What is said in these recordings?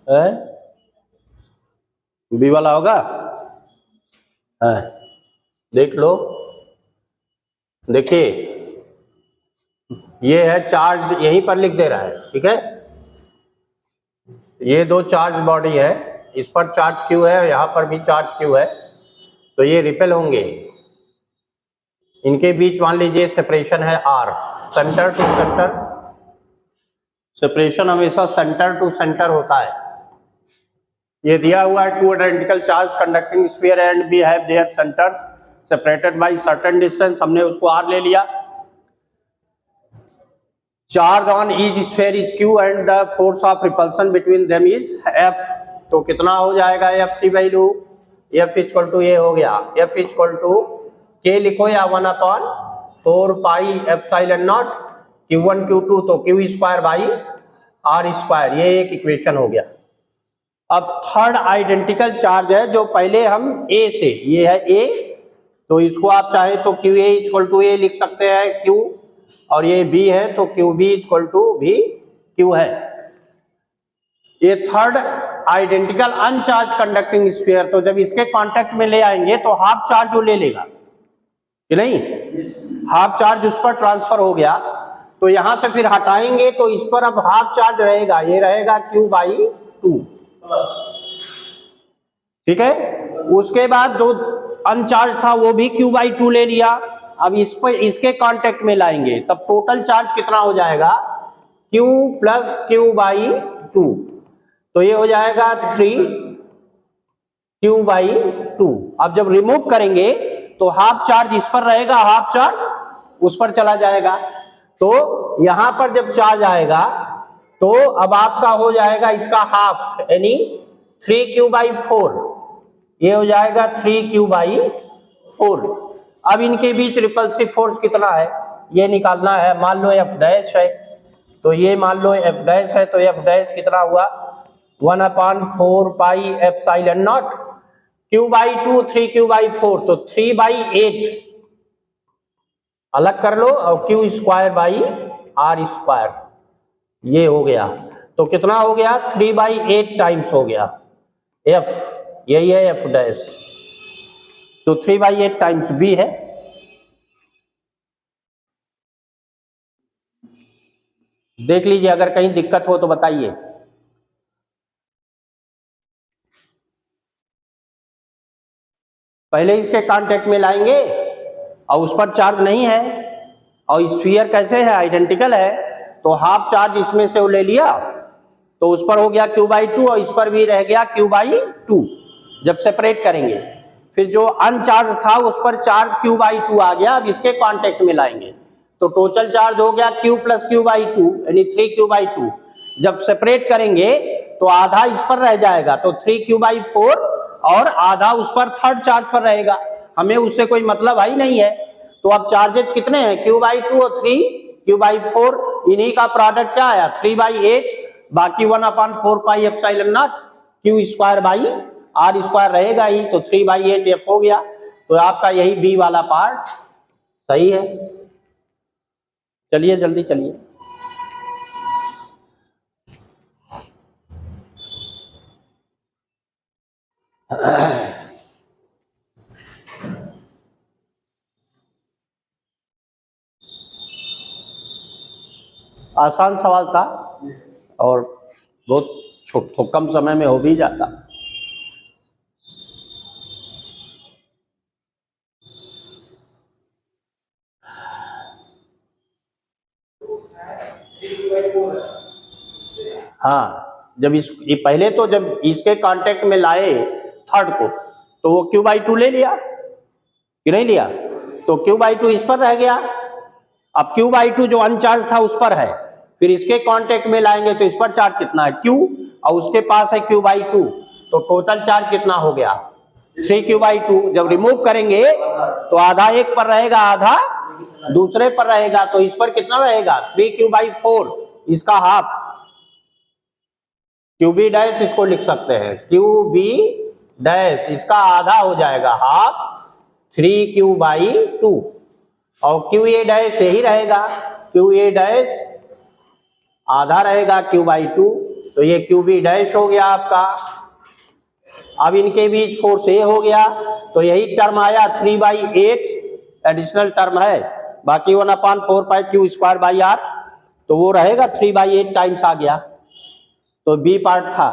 है बी वाला होगा है। देख लो, देखिए ये है चार्ज, यहीं पर लिख दे रहा है, ठीक है। ये दो चार्ज बॉडी है, इस पर चार्ज क्यू है, यहां पर भी चार्ज क्यू है, तो ये रिपेल होंगे। इनके बीच मान लीजिए सेपरेशन है R, centre to centre, separation हमेशा सेंटर टू सेंटर होता है। ये दिया हुआ है two identical charge conducting sphere and we have their centres separated by certain distance, हमने उसको आर ले लिया। Charge on each sphere is Q and the force of repulsion between them is F. तो कितना हो जाएगा एफ की value, F equal to ये हो गया, एफ इक्वल टू के लिखो या 1/4 pi epsilon not Q1 Q2, तो Q square by R square, ये एक इक्वेशन हो गया। अब थर्ड आइडेंटिकल चार्ज है जो पहले हम A से, ये है A, तो इसको आप चाहे तो QA इक्वल टू A लिख सकते हैं Q, और ये B है तो QB इक्वल टू भी Q है। ये थर्ड आइडेंटिकल अनचार्ज कंडक्टिंग स्फीयर, तो जब इसके कांटेक्ट में ले आएंगे तो हाफ चार्ज वो ले लेगा कि नहीं, हाफ चार्ज उस पर ट्रांसफर हो गया, तो यहां से फिर हटाएंगे तो इस पर अब हाफ चार्ज रहेगा, ये रहेगा Q/2, ठीक है। उसके बाद जो अनचार्ज था वो भी Q/2 ले लिया, अब इस पर इसके कांटेक्ट में लाएंगे तब टोटल चार्ज कितना हो जाएगा, Q प्लस Q/2, तो ये हो जाएगा 3Q/2। अब जब रिमूव करेंगे तो हाफ चार्ज इस पर रहेगा, हाफ चार्ज उस पर चला जाएगा, तो यहां पर जब चार्ज आएगा तो अब आपका हो जाएगा इसका हाफ, यानी 3Q/4, ये हो जाएगा 3Q/4। अब इनके बीच रिपल्सिव फोर्स कितना है ये निकालना है। मान लो F डैश है, तो ये मान लो F डैश है, तो F डैश कितना हुआ 1/4 pi epsilon not Q/2 3Q/4, तो 3/8 अलग कर लो और Q square by R square, ये हो गया, तो कितना हो गया 3/8 टाइम्स हो गया F, यही है F डैश, तो 3/8 टाइम्स B है। देख लीजिए, अगर कहीं दिक्कत हो तो बताइए। पहले इसके कांटेक्ट में लाएंगे और उस पर चार्ज नहीं है, और स्फीयर कैसे है आइडेंटिकल है, तो हाफ चार्ज इसमें से वो ले लिया, तो उस पर हो गया Q/2 और इस पर भी रह गया Q/2। जब सेपरेट करेंगे फिर जो अनचार्ज था उस पर चार्ज Q/2 आ गया, अब इसके कांटेक्ट में लाएंगे तो टोटल चार्ज हो गया Q प्लस Q/2 यानी 3Q/2। जब सेपरेट करेंगे तो आधा इस पर रह जाएगा, तो 3Q/4 और आधा उस पर थर्ड चार्ज पर रहेगा, हमें उससे कोई मतलब ही नहीं है। तो अब चार्जेस कितने हैं Q/2 और 3Q/4, इन्हीं का प्रोडक्ट क्या आया 3/8, बाकी 1/4 pi epsilon not Q square by R square रहेगा ही, तो 3/8 F हो गया, तो आपका यही B वाला पार्ट सही है। चलिए जल्दी चलिए। आसान सवाल था और बहुत कम समय में हो भी जाता। हाँ, जब ये पहले तो जब इसके कांटेक्ट में लाए थर्ड को तो वो Q/2 ले लिया कि नहीं लिया, तो Q/2 इस पर रह गया। अब Q/2 जो अनचार्ज था उस पर है, फिर इसके कांटेक्ट में लाएंगे तो इस पर चार्ज कितना है Q, और उसके पास है Q/2, तो टोटल चार्ज कितना हो गया 3Q/2। जब रिमूव करेंगे तो आधा एक पर रहेगा, आधा दूसरे पर रहेगा, तो इस पर कितना रहेगा 3Q/4, इसका हाफ QB डैश इसको लिख सकते हैं, QB डैश इसका आधा हो जाएगा हाफ 3Q/2, और QA डैश यही रहेगा, QA डैश आधा रहेगा Q/2, तो ये क्यू बी डैश हो गया आपका। अब इनके बीच फोर्स ए हो गया, तो यही टर्म आया 3/8 एडिशनल टर्म है, बाकी 1/4π/Q² r, तो वो रहेगा 3/8 टाइम्स आ गया। तो बी पार्ट था।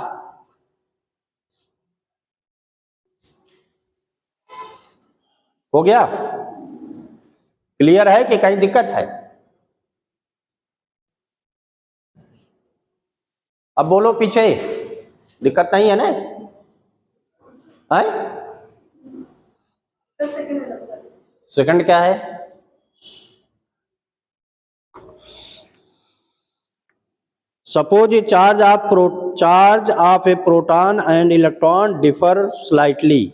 हो गया? क्लियर है कि कहीं दिक्कत है? अब बोलो पीछे, दिक्कत नहीं है ना? है? सेकंड क्या है? Suppose A charge of A proton and electron differ slightly.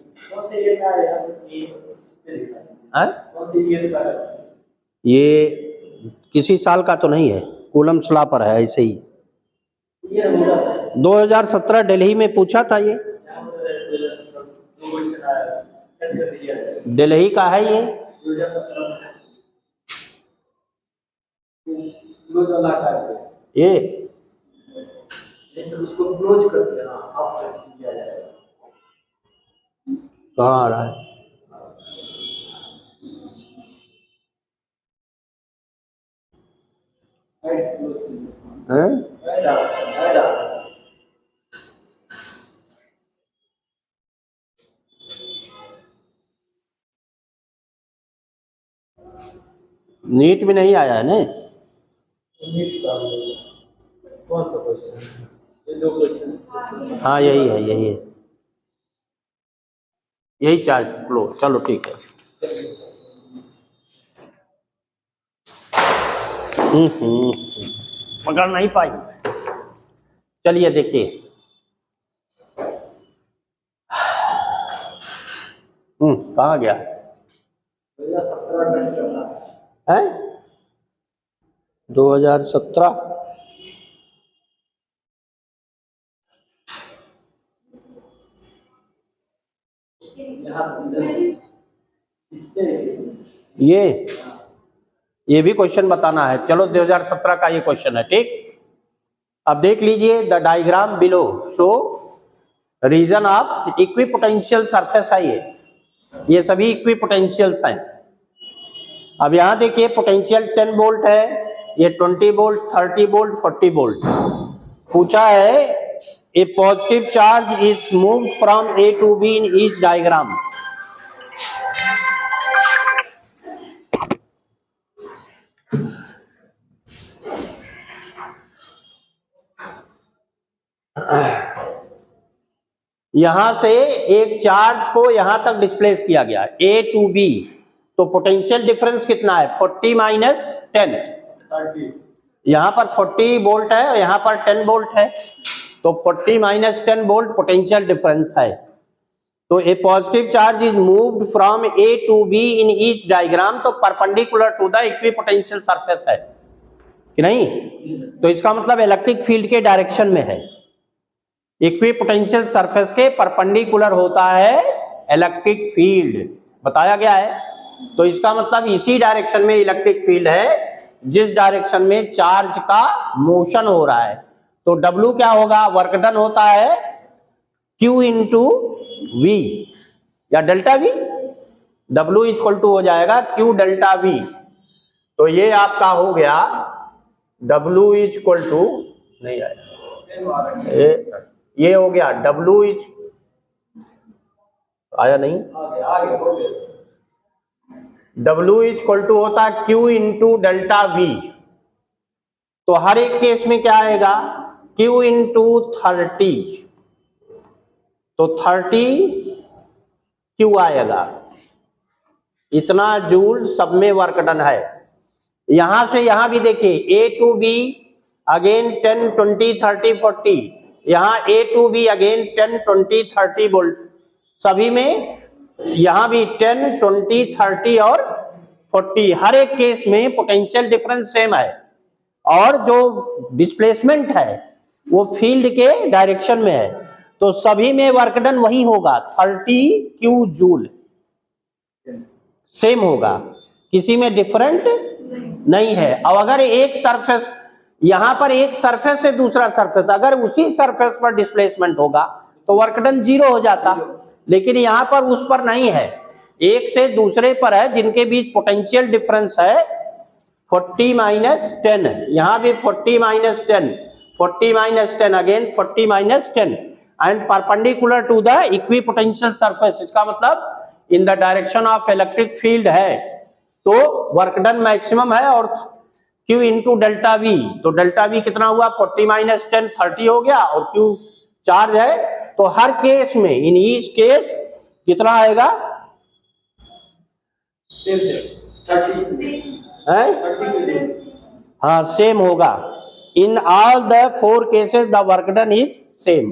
ये किसी साल का तो नहीं है, कूलम लॉ पर है ऐसे ही। 2017 दिल्ली में पूछा था ये, दिल्ली का है ये। ये उसको क्लोज करके कहाँ आ रहा है? नीट में नहीं आया है ना? कौन सा क्वेश्चन? ये 2 क्वेश्चन। हाँ यही है, यही है, यही चार्ज लो। चलो ठीक है। पकड़ नहीं पाई। चलिए देखिए, कहाँ गया है? 2017 ये भी क्वेश्चन बताना है। चलो 2017 का ये क्वेश्चन है, ठीक। अब देख लीजिए, the diagram below show region of equipotential surface है। ये सभी इक्विपोटेंशियल्स हैं। अब यहां देखिए, पोटेंशियल 10 वोल्ट है, ये 20 वोल्ट, 30 वोल्ट, 40 वोल्ट। पूछा है a positive charge is moved from A to B in each diagram. यहां से एक चार्ज को यहां तक डिस्प्लेस किया गया ए टू बी, तो पोटेंशियल डिफरेंस कितना है? 40 माइनस 10। यहां पर 40 वोल्ट है और यहां पर 10 वोल्ट है, तो 40 माइनस 10 वोल्ट पोटेंशियल डिफरेंस है। तो a positive charge is moved from A to B in each diagram, तो perpendicular to the equipotential surface है कि नहीं? तो इसका मतलब इलेक्ट्रिक फील्ड के डायरेक्शन में है। इक्विपोटेंशियल सरफेस के परपेंडिकुलर होता है इलेक्ट्रिक फील्ड, बताया गया है। तो इसका मतलब इसी डायरेक्शन में इलेक्ट्रिक फील्ड है जिस डायरेक्शन में चार्ज का मोशन हो रहा है। तो W क्या होगा? वर्क डन होता है Q इंटू V या delta V। W equal to हो जाएगा Q डेल्टा V। तो ये आपका हो गया W इक्वल टू, नहीं आया, ये हो गया W आया नहीं, W इक्वल टू होता है Q इंटू डेल्टा V। तो हर एक केस में क्या आएगा? Q इंटू 30, तो 30 Q आएगा। इतना जूल सब में वर्क डन है। यहां से यहां भी देखिए, A टू B अगेन 10, 20, 30, 40, यहां A to B again 10, 20, 30 volt. सभी में यहां भी 10, 20, 30 और 40, हर एक केस में पोटेंशियल डिफरेंस सेम है और जो डिस्प्लेसमेंट है वो फील्ड के डायरेक्शन में है। तो सभी में वर्क डन वही होगा, 30 Q जूल सेम होगा, किसी में डिफरेंट नहीं है। अब अगर एक सरफेस यहां पर एक सरफेस से दूसरा सरफेस, अगर उसी सरफेस पर डिस्प्लेसमेंट होगा तो वर्क डन 0 हो जाता, लेकिन यहां पर उस पर नहीं है, एक से दूसरे पर है, जिनके बीच पोटेंशियल डिफरेंस है 40 माइनस 10, यहां भी 40 minus 10, 40 minus 10 again 40 minus 10 and perpendicular to the equipotential surface. इसका मतलब in the direction of electric field है, तो वर्क डन मैक्सिमम है और Q इंटू डेल्टा वी, तो डेल्टा वी कितना हुआ 40 माइनस 10 30 हो गया, और Q चार्ज है, तो हर केस में इन ईच केस कितना आएगा, सेम 30 है, 30 हाँ सेम होगा, in all the 4 cases the work done is same.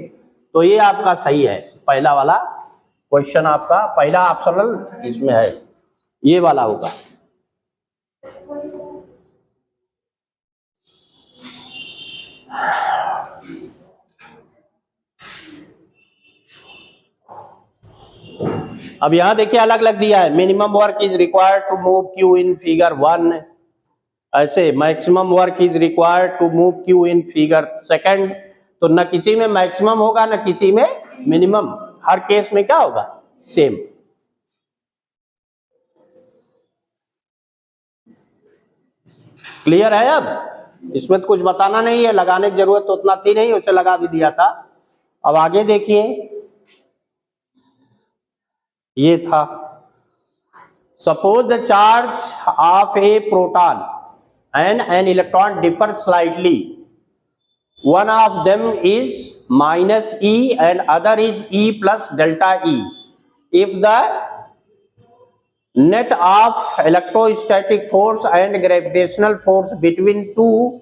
तो ये आपका सही है, पहला वाला क्वेश्चन आपका पहला ऑप्शनल इसमें है, ये वाला होगा। अब यहां देखिए अलग अलग दिया है, minimum work is required to move Q in figure 1, ऐसे maximum work is required to move Q in figure 2, तो न किसी में मैक्सिमम होगा न किसी में मिनिमम, हर केस में क्या होगा सेम। क्लियर है? अब इसमें तो कुछ बताना नहीं है, लगाने की जरूरत तो उतना थी नहीं, उसे लगा भी दिया था। अब आगे देखिए, ये था suppose the charge of A proton and an electron differ slightly, one of them is minus E and other is E plus delta E, if the net of electrostatic force and gravitational force between two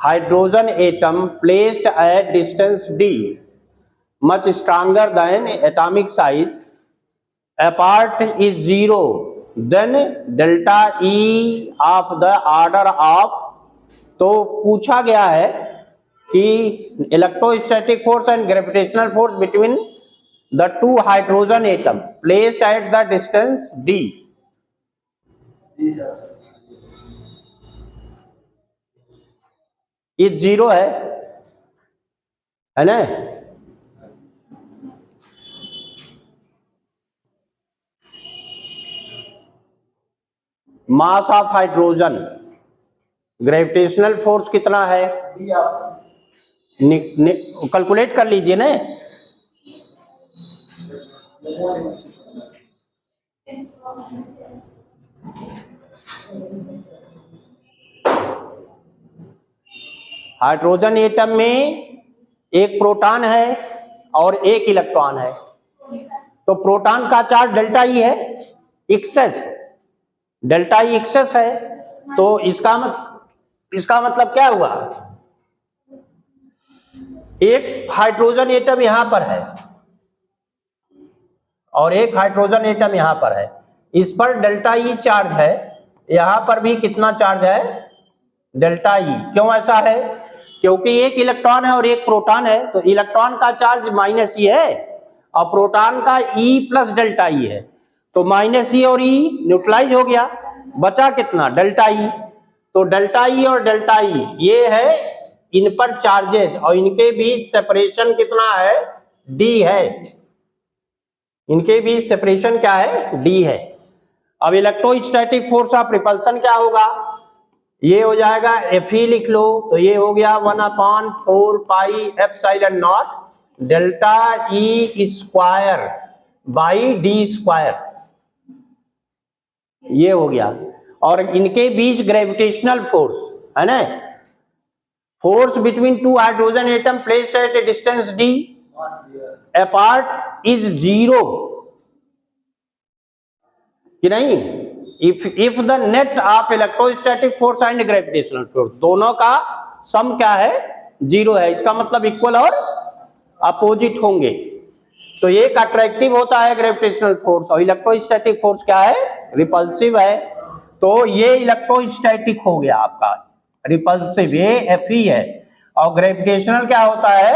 hydrogen atom placed at distance d much stronger than atomic size apart is 0, then delta E of the order of, तो पूछा गया है कि electrostatic force and gravitational force between the two hydrogen atom placed at the distance d, ये 0 है ना, mass of hydrogen, gravitational force कितना है, कैलकुलेट कर लीजिए ना, हाइड्रोजन एटम में एक प्रोटॉन है और एक इलेक्ट्रॉन है, तो प्रोटॉन का चार्ज डेल्टा ई है, एक्सेस डेल्टा ई एक्सेस है, तो इसका मतलब क्या हुआ, एक हाइड्रोजन एटम यहां पर है और एक हाइड्रोजन एटम यहां पर है, इस पर डेल्टा ई चार्ज है, यहां पर भी कितना चार्ज है डेल्टा ई। क्यों ऐसा है, क्योंकि एक इलेक्ट्रॉन है और एक प्रोटॉन है, तो इलेक्ट्रॉन का चार्ज माइनस ई है और प्रोटॉन का ई प्लस डेल्टा ई है, तो माइनस ई और ई न्यूट्रलाइज हो गया, बचा कितना डेल्टा ई, तो डेल्टा ई और डेल्टा ई ये है इन पर चार्जेस, और इनके बीच सेपरेशन कितना है डी है, इनके बीच सेपरेशन क्या है डी है। अब इलेक्ट्रोस्टैटिक फोर्स ऑफ रिपल्सन क्या होगा, ये हो जाएगा एफ ई लिख लो, तो ये हो गया 1/4 pi epsilon naught delta E square by D square, ये हो गया। और इनके बीच ग्रेविटेशनल फोर्स है ना, force between two hydrogen atom placed at A distance D apart is 0 कि नहीं, if the net of electrostatic force and gravitational force दोनों का सम क्या है 0 है, इसका मतलब इक्वल और अपोजिट होंगे, तो एक अट्रैक्टिव होता है ग्रेविटेशनल फोर्स और इलेक्ट्रोस्टैटिक फोर्स क्या है रिपल्सिव है, तो ये इलेक्ट्रोस्टैटिक हो गया आपका रिपल्सिव, ये एफ ई है, और ग्रेविटेशनल क्या होता है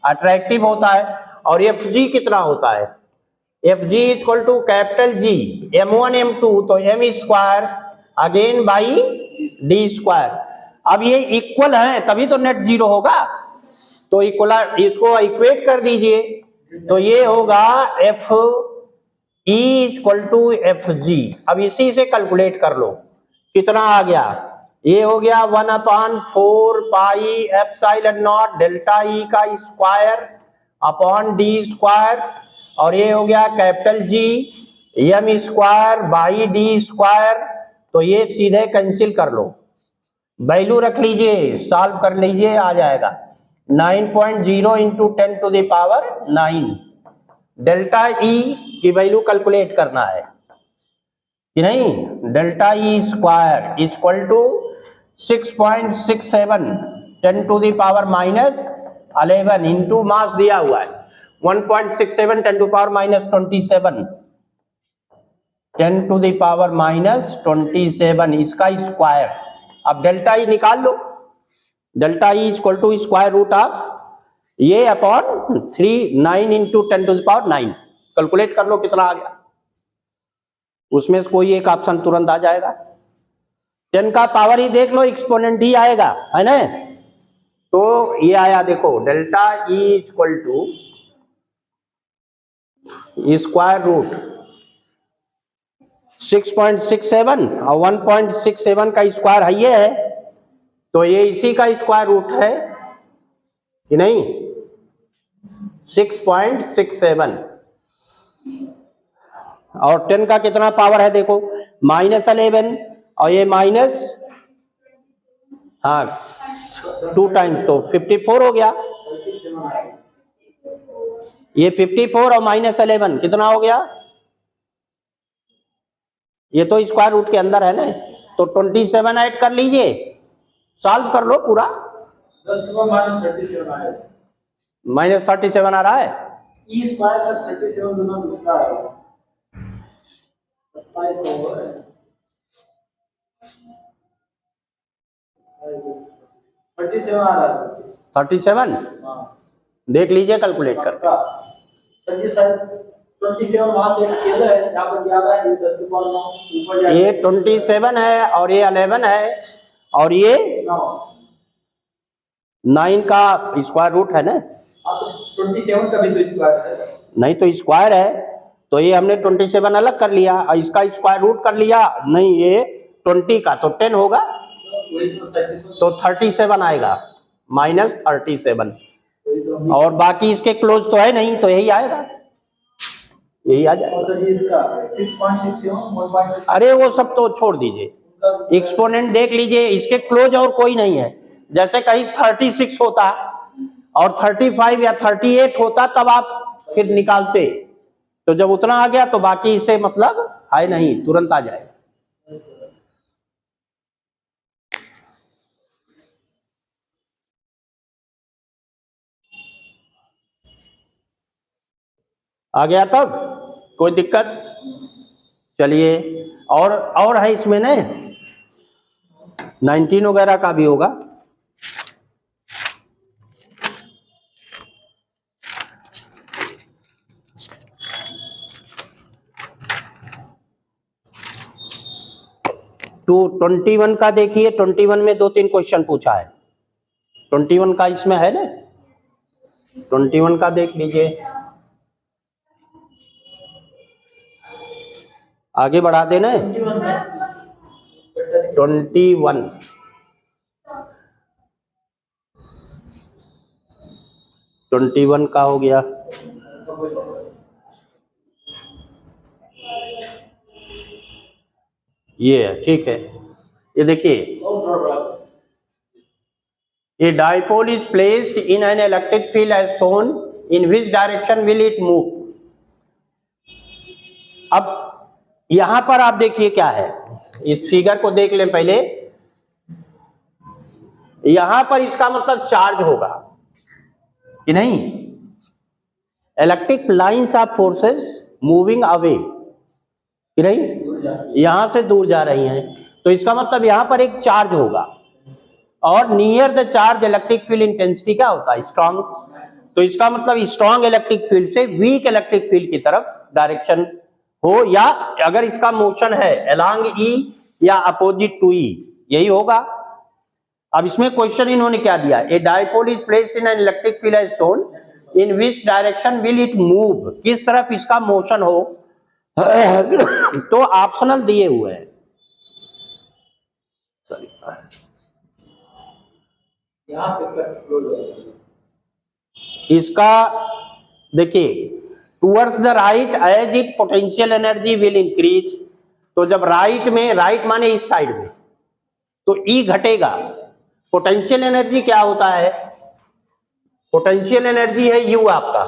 अट्रैक्टिव होता है। और एफ जी कितना होता है, F G equal to capital G m1 m2, तो m square again by D square, अब ये इक्वल है तभी तो नेट जीरो होगा, तो इक्वल इसको इक्वेट कर दीजिए, तो ये होगा F E equal to F G. अब इसी से कैलकुलेट कर लो कितना आ गया, ये हो गया 1/4 pi epsilon naught delta E का स्क्वायर अपॉन डी स्क्वायर, और ये हो गया capital G M square by D square. तो ये सीधे कैंसिल कर लो, वैल्यू रख लीजिए, सॉल्व कर लीजिए, आ जाएगा 9.0 into 10 to the power 9। Delta E की वैल्यू कैलकुलेट करना है कि नहीं, delta E square equal to 6.67 10 to the पावर -11 इंटू मास दिया हुआ है 1.67 10 to power -27 10 to the power -27 इसका स्क्वायर। अब डेल्टा ई निकाल लो, delta E equal to square root of ये upon 9 into 10 to the power 9। Calculate कर लो कितना आ गया, उसमें से कोई एक ऑप्शन तुरंत आ जाएगा। 10 का पावर ही देख लो, एक्सपोनेंट ही आएगा, है ना। तो ये आया देखो, delta E equal to square root 6.67 और 1.67 का स्क्वायर है ये है, तो ये इसी का स्क्वायर रूट है कि नहीं, 6.67। और 10 का कितना पावर है देखो, -11 और ये माइनस, हाँ 2 टाइम्स तो 54 हो गया। ये 54 और -11 कितना हो गया, ये तो स्क्वायर रूट के अंदर है ना, तो 27 ऐड कर लीजिए, सॉल्व कर लो पूरा। 10 to the minus 37 आएगा। -37 आ रहा है, ई स्क्वायर का 37 दोनों दूसरा आएगा, 27 का हुआ है 37 आ रहा है। 37 हाँ देख लीजिए कैलकुलेट करके। सर जी सर 27 वहां से केवल है, यहाँ पर ज्यादा है, 10 के पावर 9 ऊपर जाए, ये 27 है और ये 11 है और ये 9 का स्क्वायर रूट है ना। हाँ तो 27 का भी तो स्क्वायर है, नहीं तो स्क्वायर है, तो ये हमने 27 अलग कर लिया और इसका स्क्वायर रूट कर लिया, नहीं ये 20 का तो 10 होगा, वही तो 37 तो 37 आएगा, -37। वही तो। और बाकी इसके क्लोज तो है नहीं, तो यही आएगा, यही आ जाएगा। और सर जी इसका 6.67 1.6 अरे वो सब तो छोड़ दीजिए, एक्सपोनेंट देख लीजिए, इसके क्लोज और कोई नहीं है। जैसे कहीं 36 होता और 35 या 38 होता तब आप फिर निकालते, तो जब उतना आ गया तो बाकी इसे मतलब है नहीं, तुरंत आ जाएगा। आ गया तब, कोई दिक्कत? चलिए, और है इसमें ना 19 वगैरह का भी होगा। तो 21 का देखिए, 21 में 2-3 क्वेश्चन पूछा है, 21 का इसमें है ना, 21 का देख लीजिए, आगे बढ़ा देना। 21 का हो गया, ये है, ठीक है। ये देखिए, a dipole is placed in an electric field as shown, in which direction will it move. अब यहां पर आप देखिए क्या है, इस फिगर को देख लें पहले। यहां पर इसका मतलब चार्ज होगा कि नहीं, electric lines of forces moving away कि नहीं, यहां से दूर जा रही हैं, तो इसका मतलब यहां पर एक चार्ज होगा। और near the charge electric field intensity क्या होता है, स्ट्रॉन्ग। तो इसका मतलब स्ट्रॉन्ग इलेक्ट्रिक फील्ड से वीक इलेक्ट्रिक फील्ड की तरफ डायरेक्शन हो, या अगर इसका मोशन है अलोंग ई या अपोजिट टू ई, यही होगा। अब इसमें क्वेश्चन इन्होंने क्या दिया, a dipole is placed in an electric field as shown, in which direction will it move, किस तरफ इसका मोशन हो। तो ऑप्शनल दिए हुए हैं, यहाँ से क्लोज हो जाएगा। इसका देखिए, towards the right as it potential energy will increase, तो जब राइट में, राइट माने इस साइड में, तो ई घटेगा। पोटेंशियल एनर्जी क्या होता है, पोटेंशियल एनर्जी है यू, आपका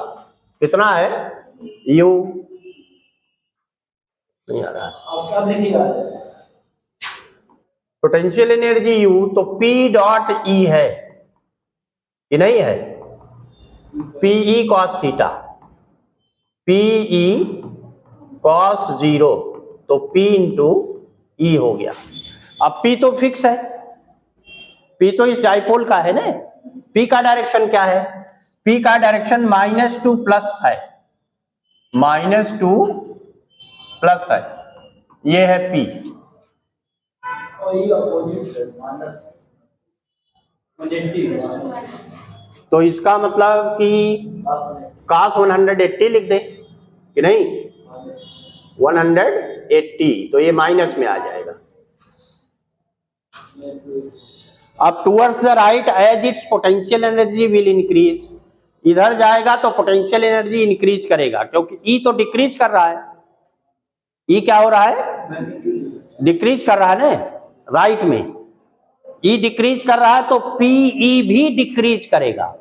कितना है यू, नहीं आ रहा है, अब लिखिएगा पोटेंशियल एनर्जी यू, तो पी डॉट ई है कि नहीं है, PE cos theta, PE cos 0, तो P इंटू ई हो गया। अब P तो फिक्स है, P तो इस डाइपोल का है ना, P का डायरेक्शन क्या है, P का डायरेक्शन -2 प्लस है, -2 प्लस है, ये है P। और ये अपोजिट है माइनस, तो इसका मतलब कि cos 180 लिख दे कि नहीं, 180, तो ये माइनस में आ जाएगा। अब towards the right as its potential energy will increase, इधर जाएगा तो पोटेंशियल एनर्जी इंक्रीज करेगा, क्योंकि ई तो डिक्रीज कर रहा है, ई क्या हो रहा है, डिक्रीज कर रहा है ना, राइट में ई डिक्रीज कर रहा है, तो पीई भी डिक्रीज करेगा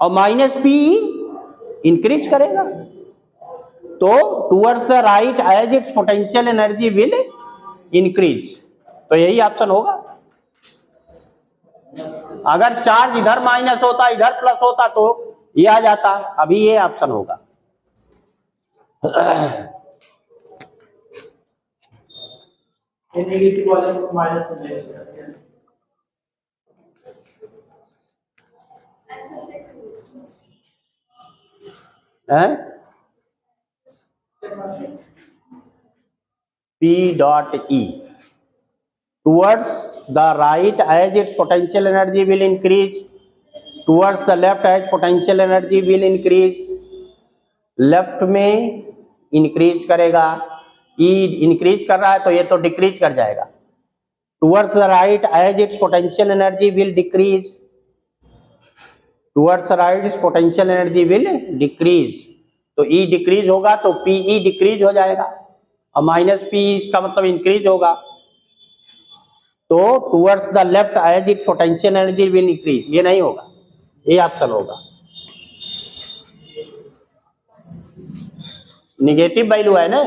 और माइनस पीई इंक्रीज करेगा। तो towards the right as its potential energy will increase, तो यही ऑप्शन होगा। अगर चार्ज इधर माइनस होता, इधर प्लस होता, तो ये आ जाता, अभी ये ऑप्शन होगा। नेगेटिव वाले को माइनस से ले सकते हैं। P dot E towards the right as its potential energy will increase, towards the left as potential energy will increase, left में इंक्रीज करेगा, E इंक्रीज कर रहा है तो ये तो डिक्रीज कर जाएगा। Towards the right as its potential energy will decrease, towards the right its potential energy will decrease, तो E डिक्रीज होगा तो PE डिक्रीज हो जाएगा और माइनस पी इसका मतलब इंक्रीज होगा। तो towards the left as it potential energy will increase, ये नहीं होगा, ये ऑप्शन होगा। निगेटिव वैल्यू है ना,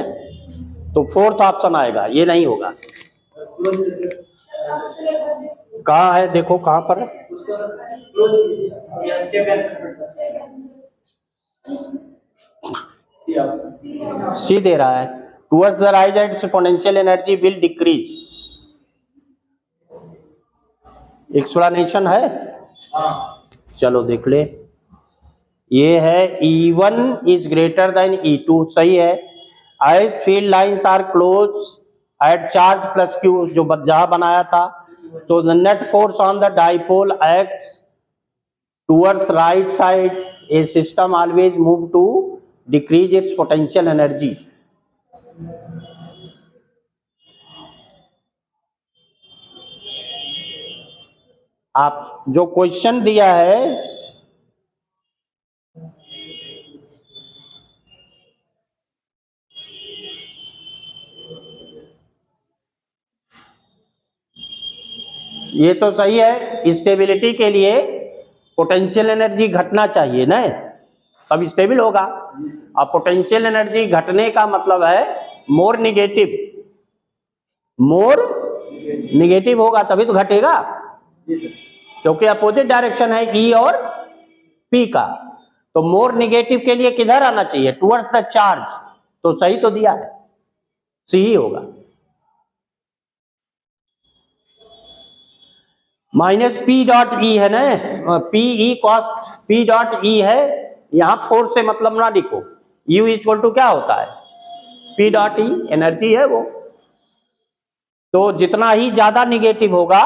तो फोर्थ ऑप्शन आएगा, ये नहीं होगा। कहाँ है देखो, कहाँ पर सी दे रहा है, towards the right as its potential energy will decrease. Explanation है, चलो देख ले। ये है E1 is greater than E2, सही है। As field lines are close at charge plus Q, जो जहां बनाया था, तो the net force on the dipole acts towards right side, a system always move to decrease its potential energy. आप जो question दिया है ये तो सही है, स्टेबिलिटी के लिए पोटेंशियल एनर्जी घटना चाहिए ना, तब स्टेबल होगा। अब पोटेंशियल एनर्जी घटने का मतलब है मोर निगेटिव, मोर निगेटिव होगा तभी तो घटेगा, क्योंकि अपोजिट डायरेक्शन है ई और पी का। तो मोर निगेटिव के लिए किधर आना चाहिए, टुवर्ड्स द चार्ज, तो सही तो दिया है, सी ही होगा। माइनस पी डॉट ई है ना, PE cos P dot E है, यहां फोर्स से मतलब ना लिखो, यू इक्वल टू क्या होता है, पी डॉट ई, एनर्जी है वो। तो जितना ही ज्यादा निगेटिव होगा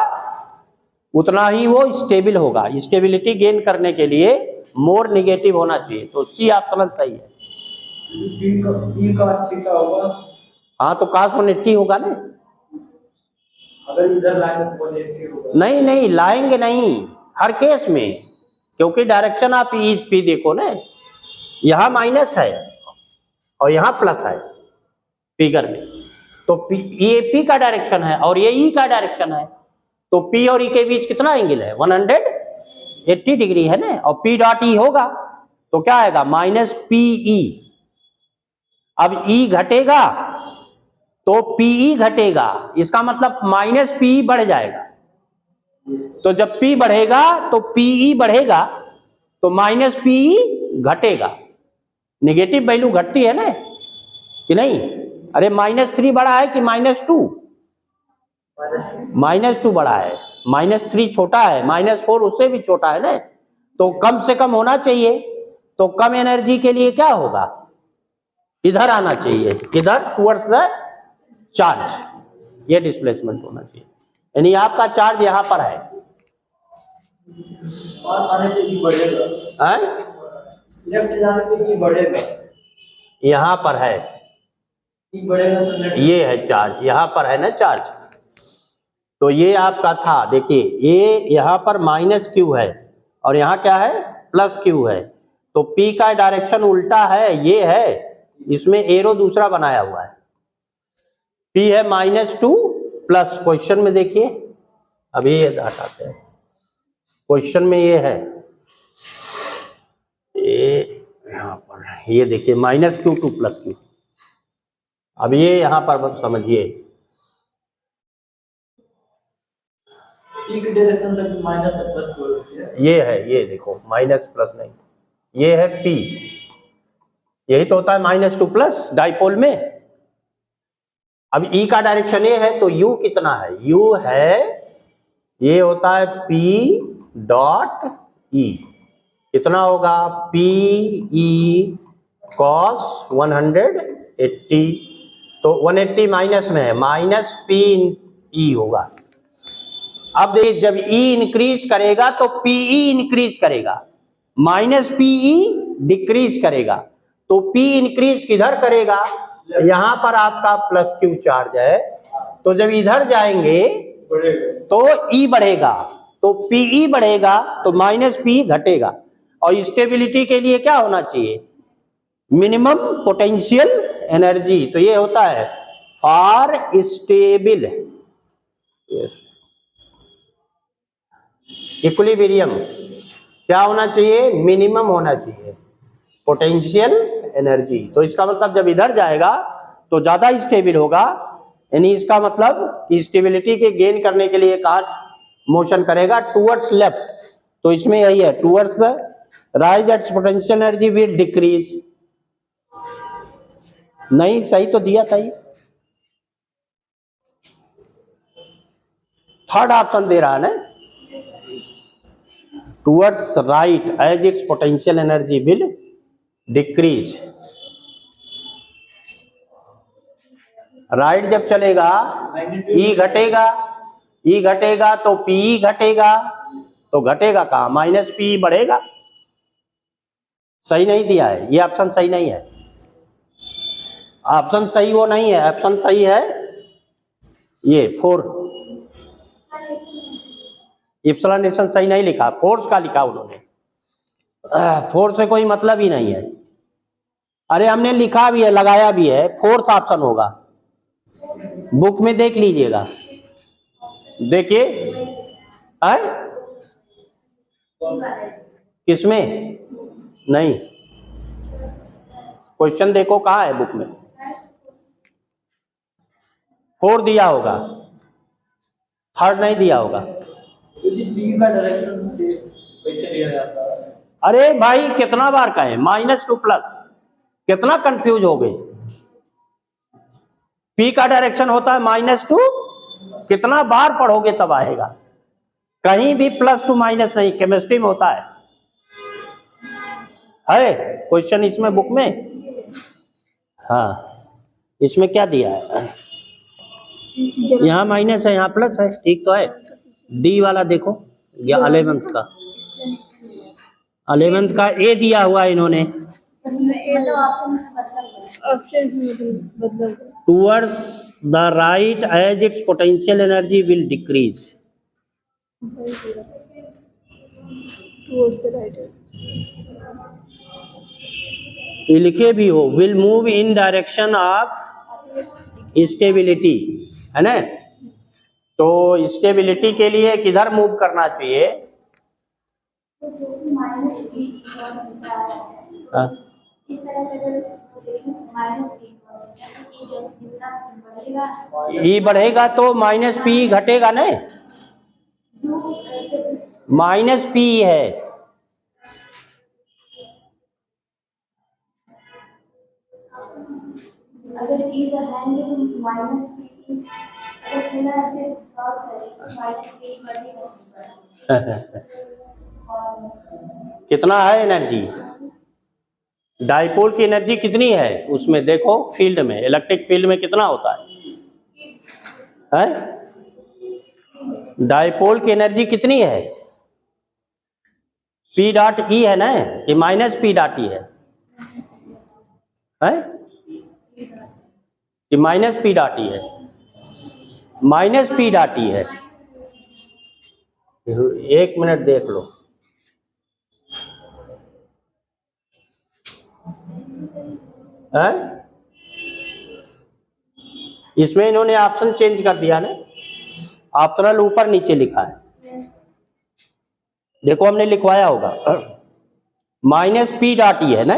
उतना ही वो स्टेबल होगा। स्टेबिलिटी गेन करने के लिए मोर निगेटिव होना चाहिए, तो सी ऑप्शन सही है। बी का थीटा होगा। हाँ तो cos 180 होगा ना। अगर इधर लाएंगे तो 180 होगा। नहीं नहीं लाएंगे नहीं हर केस में, क्योंकि डायरेक्शन आप ई पी देखो ना, यहाँ माइनस है और यहाँ प्लस है फिगर में, तो ये पी का डायरेक्शन है और ये ई का डायरेक्शन है, तो पी और ई के बीच कितना एंगल है 180 डिग्री है ना, और पी डॉट ई होगा तो क्या आएगा माइनस पी ई। अब ई घटेगा तो पीई घटेगा, इसका मतलब माइनस पीई बढ़ जाएगा, तो जब पी बढ़ेगा तो पीई बढ़ेगा, तो माइनस पीई घटेगा। नेगेटिव वैल्यू घटती है ना कि नहीं? अरे -3 बड़ा है कि -2? -2 बड़ा है, -3 छोटा है, -4 उससे भी छोटा है ना, तो कम से कम होना चाहिए। तो कम एनर्जी के लिए क्या होगा, इधर आना चाहिए, इधर टुवर्ड्स द चार्ज, ये डिस्प्लेसमेंट होना चाहिए, यानी आपका चार्ज यहां पर है। पास आने पे भी बढ़ेगा, लेफ्ट जाने पे भी बढ़ेगा, यहां पर है बढ़ेगा तो लेफ्ट, ये है चार्ज, यहां पर है ना चार्ज, तो ये आपका था। देखिए ये यहां पर -q है और यहाँ क्या है +q है, तो p का डायरेक्शन उल्टा है, ये है, इसमें एरो दूसरा बनाया हुआ है, p है -2 प्लस, क्वेश्चन में देखिए, अभी ये हटाते हैं, क्वेश्चन में ये है, ये यहाँ पर ये देखिए -q2 +q। अब ये यहाँ पर समझिए, p की डायरेक्शन से माइनस से प्लस की होती है, ये है, ये देखो माइनस प्लस नहीं, ये है p, यही तो होता है -2 प्लस डाइपोल में। अब E का डायरेक्शन ये है तो U कितना है, U है, ये होता है P डॉट E, कितना होगा PE cos 180, तो 180 माइनस में है, -PE होगा। अब देखिए जब E इंक्रीज करेगा तो PE इंक्रीज करेगा, -PE डिक्रीज करेगा, तो P इंक्रीज किधर करेगा, यहां पर आपका +q चार्ज है, तो जब इधर जाएंगे तो E बढ़ेगा, तो PE बढ़ेगा, तो -PE घटेगा। और स्टेबिलिटी के लिए क्या होना चाहिए, मिनिमम पोटेंशियल एनर्जी, तो ये होता है फॉर स्टेबल इक्विलिब्रियम क्या होना चाहिए, मिनिमम होना चाहिए पोटेंशियल एनर्जी। तो इसका मतलब जब इधर जाएगा तो ज्यादा स्टेबल होगा, यानी इसका मतलब कि स्टेबिलिटी के गेन करने के लिए कहाँ मोशन करेगा, टुवर्ड्स लेफ्ट, तो इसमें यही है towards the rise at potential energy will decrease. नहीं सही तो दिया था ये, थर्ड ऑप्शन दे रहा है ना, towards right as its potential energy will decrease. Right जब चलेगा E घटेगा, E घटेगा तो PE घटेगा, तो घटेगा कहाँ, -PE बढ़ेगा। सही नहीं दिया है, ये ऑप्शन सही नहीं है, ऑप्शन सही वो नहीं है, ऑप्शन सही है ये 4, एक्सप्लेनेशन सही नहीं लिखा, फोर्स का लिखा उन्होंने, फोर्स से कोई मतलब ही नहीं है। अरे हमने लिखा भी है, लगाया भी है, फोर्थ ऑप्शन होगा, बुक में देख लीजिएगा, देखिए है किसमें, नहीं क्वेश्चन देखो कहाँ है बुक में, 4 दिया होगा, थर्ड नहीं दिया होगा। p का डायरेक्शन से वैसे लिया जाता है। अरे भाई कितना बार का है -2 प्लस, कितना कंफ्यूज हो गए, P का डायरेक्शन होता है -2, कितना बार पढ़ोगे तब आएगा, कहीं भी +2 माइनस नहीं, केमिस्ट्री में होता है क्वेश्चन इसमें बुक में। हाँ इसमें क्या दिया है, यहाँ माइनस है यहाँ प्लस है, ठीक तो है, डी वाला देखो, या 11th का, 11th का ए दिया हुआ है इन्होंने, towards the right as its potential energy will decrease. ये लिखे भी हो, will move in direction of stability, है ना। तो स्टेबिलिटी के लिए किधर मूव करना चाहिए? हाँ। ई बढ़ेगा तो माइनस पी घटेगा ना, माइनस पी है। अगर ई बढ़ाएंगे तो माइनस पी, अगर थोड़ा ऐसे माइनस पी बढ़ेगा। कितना है एनर्जी? डाइपोल की एनर्जी कितनी है उसमें देखो, फील्ड में, इलेक्ट्रिक फील्ड में कितना होता है? डाइपोल की एनर्जी कितनी है? पी डॉट ई है ना, कि माइनस पी डॉट ई है कि माइनस पी डॉट ई है? माइनस पी डॉट ई है। एक मिनट देख लो, है? इसमें इन्होंने ऑप्शन चेंज कर दिया ना, ऑप्शनल ऊपर नीचे लिखा है, देखो हमने लिखवाया होगा, माइनस पी डॉट ई है ना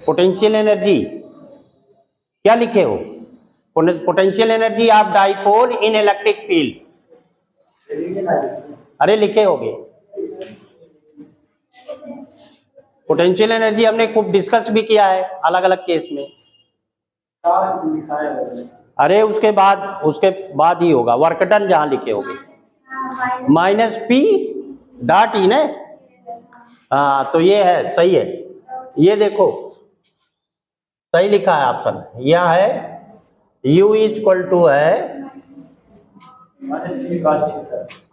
पोटेंशियल एनर्जी। क्या लिखे हो? Potential energy of dipole in electric field. अरे लिखे होगे, पोटेंशियल एनर्जी हमने खूब डिस्कस भी किया है अलग अलग केस में। अरे उसके बाद ही होगा, वर्क डन जहां लिखे होगे माइनस पी डॉट ई ने। हाँ तो ये है, सही है, ये देखो सही लिखा है ऑप्शन, यह है U इक्वल टू है,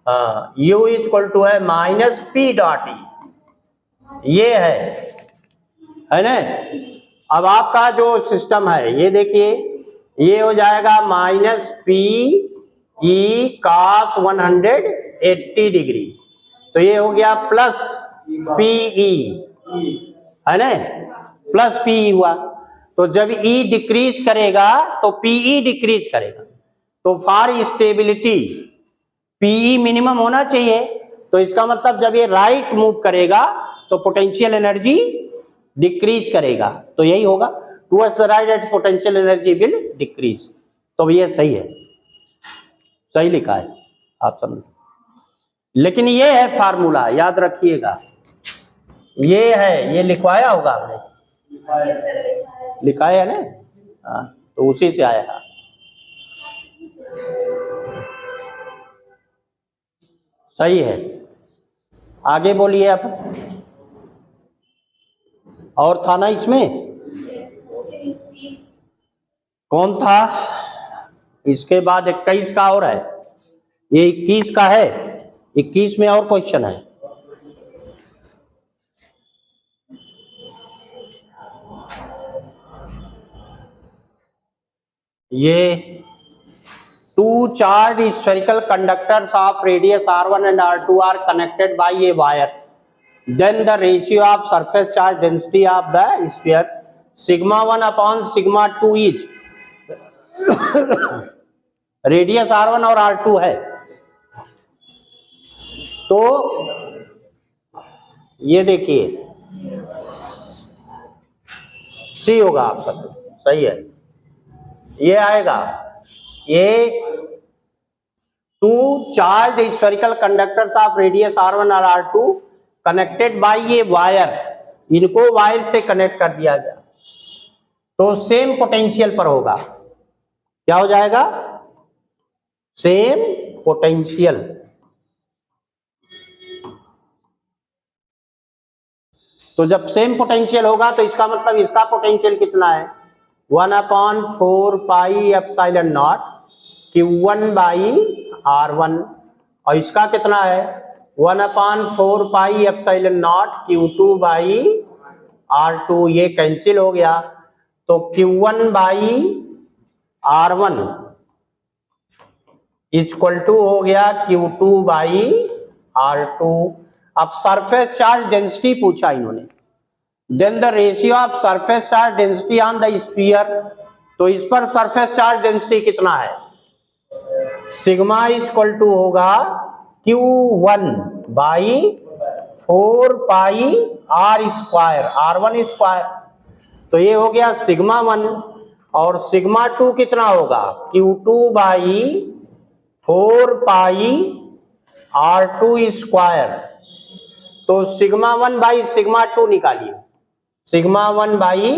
हाँ U इक्वल टू है माइनस पी डॉट ई, ये है ना। अब आपका जो सिस्टम है ये देखिए, ये हो जाएगा minus P E cos 180 degree, तो ये हो गया प्लस पी ई, है ना, प्लस पी ई हुआ। तो जब ई डिक्रीज करेगा तो पीई डिक्रीज करेगा, तो फॉर स्टेबिलिटी पीई मिनिमम होना चाहिए। तो इसका मतलब जब ये राइट मूव करेगा तो पोटेंशियल एनर्जी डिक्रीज करेगा, तो यही होगा, towards the right at potential energy will decrease. तो ये सही है, सही लिखा है ऑप्शन। लेकिन ये है फार्मूला, याद रखिएगा, ये है, ये लिखवाया होगा हमने, लिखा है ना, हाँ तो उसी से आया है। सही है, आगे बोलिए आप। और था ना इसमें, कौन था? इसके बाद 21 का और है, ये 21 का है, 21 में और क्वेश्चन है। ये two charged spherical conductors of radius r1 and r2 are connected by a wire. Then the ratio of surface charge density of the sphere sigma 1 upon sigma 2 is radius r1 और r2 है, तो ये देखिए सी होगा option, सही है, ये आएगा। ये two charge spherical conductors of radius r1 और r2 कनेक्टेड बाय ये वायर, इनको वायर से कनेक्ट कर दिया गया, तो सेम पोटेंशियल पर होगा। क्या हो जाएगा? Same potential. तो जब सेम पोटेंशियल होगा तो इसका मतलब इसका पोटेंशियल कितना है? 1/4 pi epsilon not Q1 by R1, और इसका कितना है 1/4 epsilon not Q2 by R2, ये कैंसिल हो गया तो Q1 by R1 equal to हो गया Q2 बाई R2। अब सरफेस चार्ज डेंसिटी पूछा इन्होंने, then the ratio of surface charge density on the sphere, तो इस पर सरफेस चार्ज डेंसिटी कितना है सिग्मा इक्वल टू होगा Q1 by 4 pi R square R1 square, तो ये हो गया सिग्मा 1 और सिग्मा 2 कितना होगा Q2 by 4 pi R2 square, तो सिग्मा 1 बाई सिग्मा 2 निकालिए, सिग्मा 1 बाई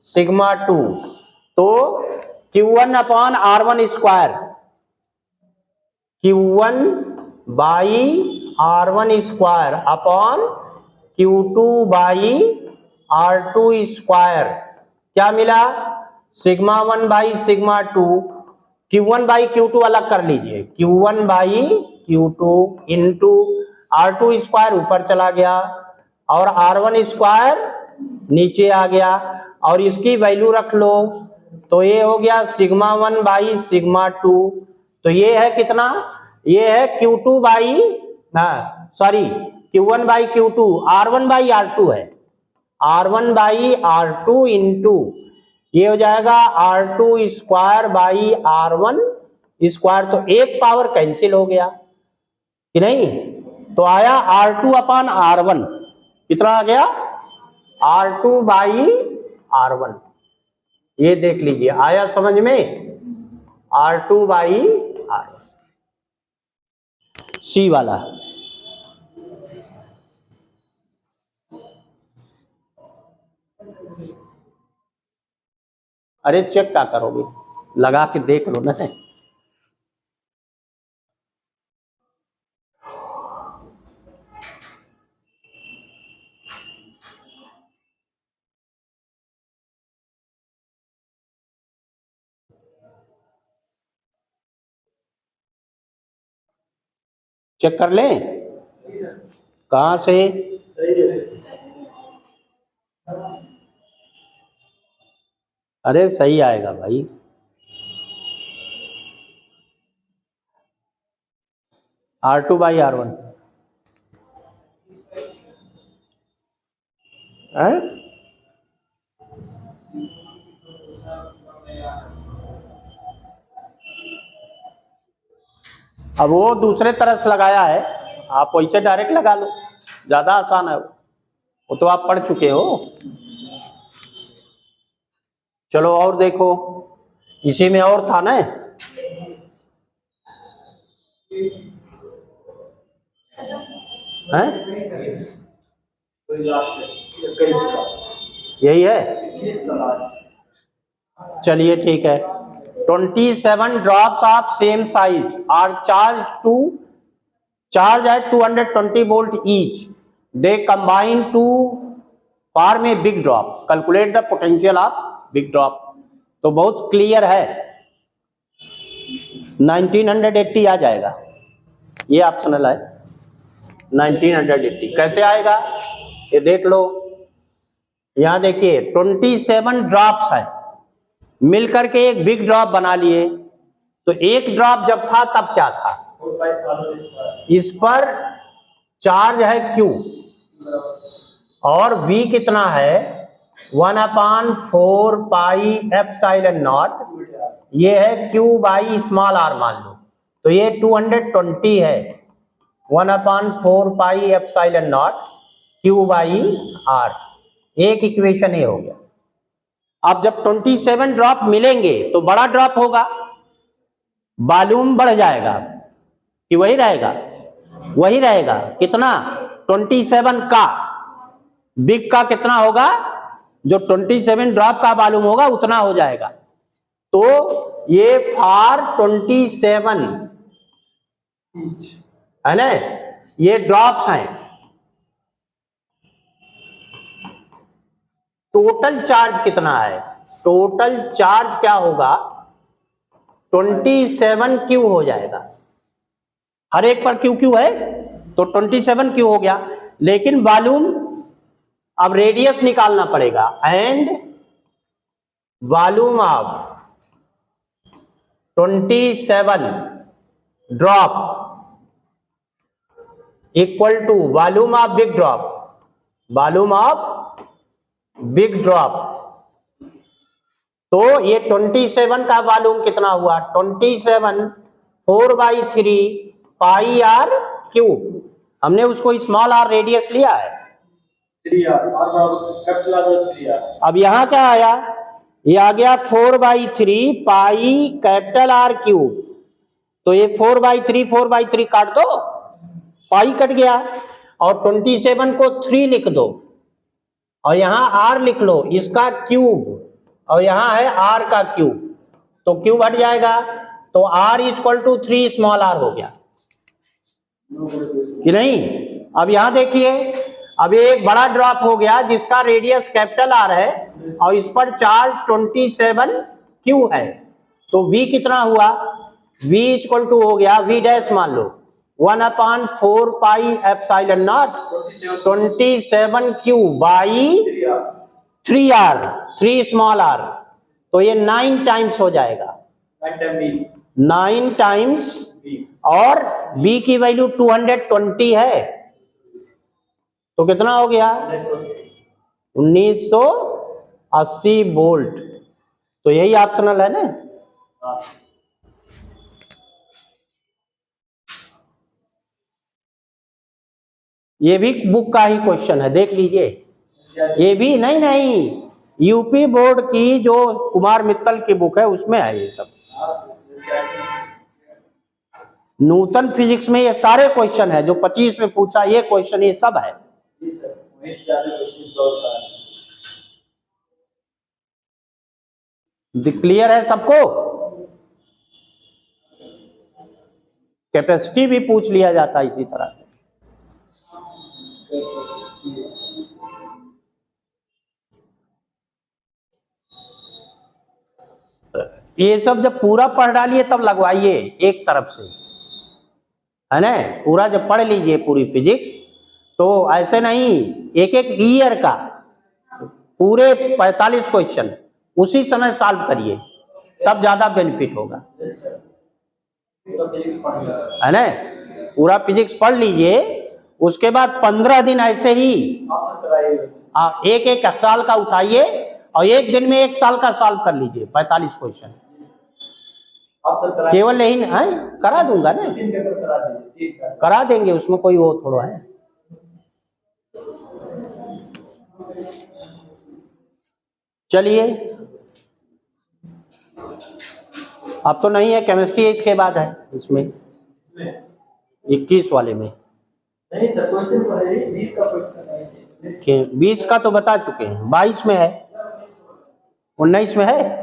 सिग्मा 2, तो Q1 upon R1 square, Q1 by R1 square upon Q2 by R2 square, क्या मिला sigma 1 by sigma 2, Q1 by Q2 अलग कर लीजिए, Q1 by Q2 into R2 square ऊपर चला गया और R1 स्क्वायर नीचे आ गया और इसकी वैल्यू रख लो, तो ये हो गया सिग्मा 1 बाई सिग्मा 2, तो ये है कितना, ये है Q2 by sorry Q1 by Q2, R1 by R2 है, R1 बाई R2 इंटू ये हो जाएगा R2 square by R1 square, तो एक पावर कैंसिल हो गया कि नहीं, तो आया R2 अपॉन R1, कितना आ गया R2 बाई R1, ये देख लीजिए आया समझ में, R2 बाई R1 सी वाला। अरे चेक क्या करोगे, लगा के देख लो ना, चेक कर लें कहां से, अरे सही आएगा भाई, R2 बाई R1 है? अब वो दूसरे तरह से लगाया है, आप वैसे डायरेक्ट लगा लो, ज्यादा आसान है वो तो आप पढ़ चुके हो। चलो और देखो, इसी में और था ना, हैं? यही है, चलिए ठीक है। 27 drops of same size are charge at 220 volt each, they combine to form a big drop, calculate the potential of big drop, तो बहुत क्लियर है 1980 आ जाएगा, ये ऑप्शनल है 1980 कैसे आएगा ये देख लो, यहां देखिए 27 ड्रॉप्स है, मिलकर के एक बिग ड्रॉप बना लिए, तो एक ड्रॉप जब था तब क्या था, इस पर चार्ज है Q और V कितना है 1/4 पाई एप्सिलॉन नॉट, ये है Q बाई स्मॉल r मान लो, तो ये 220 है 1/4 pi epsilon not Q by r, एक इक्वेशन ये हो गया। अब जब 27 ड्रॉप मिलेंगे तो बड़ा ड्रॉप होगा, वॉल्यूम बढ़ जाएगा कि वही रहेगा, वही रहेगा, कितना 27 का, बिग का कितना होगा, जो 27 ड्रॉप का वॉल्यूम होगा उतना हो जाएगा, तो ये फॉर 27 है ना, ये ड्रॉप्स हैं, टोटल चार्ज कितना है, टोटल चार्ज क्या होगा 27 Q हो जाएगा, हर एक पर क्यू क्यू है तो 27 क्यू हो गया। लेकिन वॉल्यूम, अब रेडियस निकालना पड़ेगा, and volume of 27 drop equal to volume of big drop, volume of big drop. तो ये 27 का वॉल्यूम कितना हुआ, 27 4/3 पाई आर क्यूब। हमने उसको स्मॉल आर रेडियस लिया है। 3R और कैपिटल आर 3R। अब यहां क्या आया, ये आ गया 4/3 पाई कैपिटल आर क्यूब। तो ये 4/3 काट दो, पाई कट गया, और 27 को 3 लिख दो, और यहां आर लिख लो इसका क्यूब, और यहां है आर का क्यूब, तो क्यूब हट जाएगा, तो R equal to 3 small R हो गया कि नहीं। अब यहां देखिए, अब ये एक बड़ा ड्रॉप हो गया जिसका रेडियस कैपिटल आर है, और इस पर चार्ज 27 क्यू है। तो v कितना हुआ, v इक्वल टू हो गया, v डैश मान लो 1/4 pi epsilon not 27 Q by 3r, 3 small r। तो ये 9 टाइम्स हो जाएगा, 9 टाइम्स, और b की वैल्यू 220 है, तो कितना हो गया 1980 वोल्ट। तो यही ऑप्शनल है ना। ये भी बुक का ही क्वेश्चन है, देख लीजिए। ये भी नहीं, यूपी बोर्ड की जो कुमार मित्तल की बुक है उसमें है ये सब। नूतन फिजिक्स में ये सारे क्वेश्चन है जो 25 में पूछा, ये क्वेश्चन ये सब है। क्लियर है सबको। कैपेसिटी भी पूछ लिया जाता है इसी तरह से। ये सब जब पूरा पढ़ डालिए तब लगवाइए एक तरफ से, है ना। पूरा जब पढ़ लीजिए पूरी फिजिक्स, तो ऐसे नहीं, एक एक ईयर का पूरे 45 क्वेश्चन उसी समय सॉल्व करिए, तब ज्यादा बेनिफिट होगा, है ना। पूरा फिजिक्स पढ़ लीजिए, उसके बाद 15 दिन ऐसे ही एक एक साल का उठाइए, और एक दिन में 1 साल का सॉल्व कर लीजिए 45 क्वेश्चन। केवल यही है, करा दूंगा ना, करा देंगे, उसमें कोई वो थोड़ा है। चलिए, अब तो नहीं है, केमिस्ट्री इसके बाद है, इसमें 21 वाले में नहीं सर, क्वेश्चन तो है 20 का क्वेश्चन है। 20 का तो बता चुके हैं, 22 में है, 19 में है।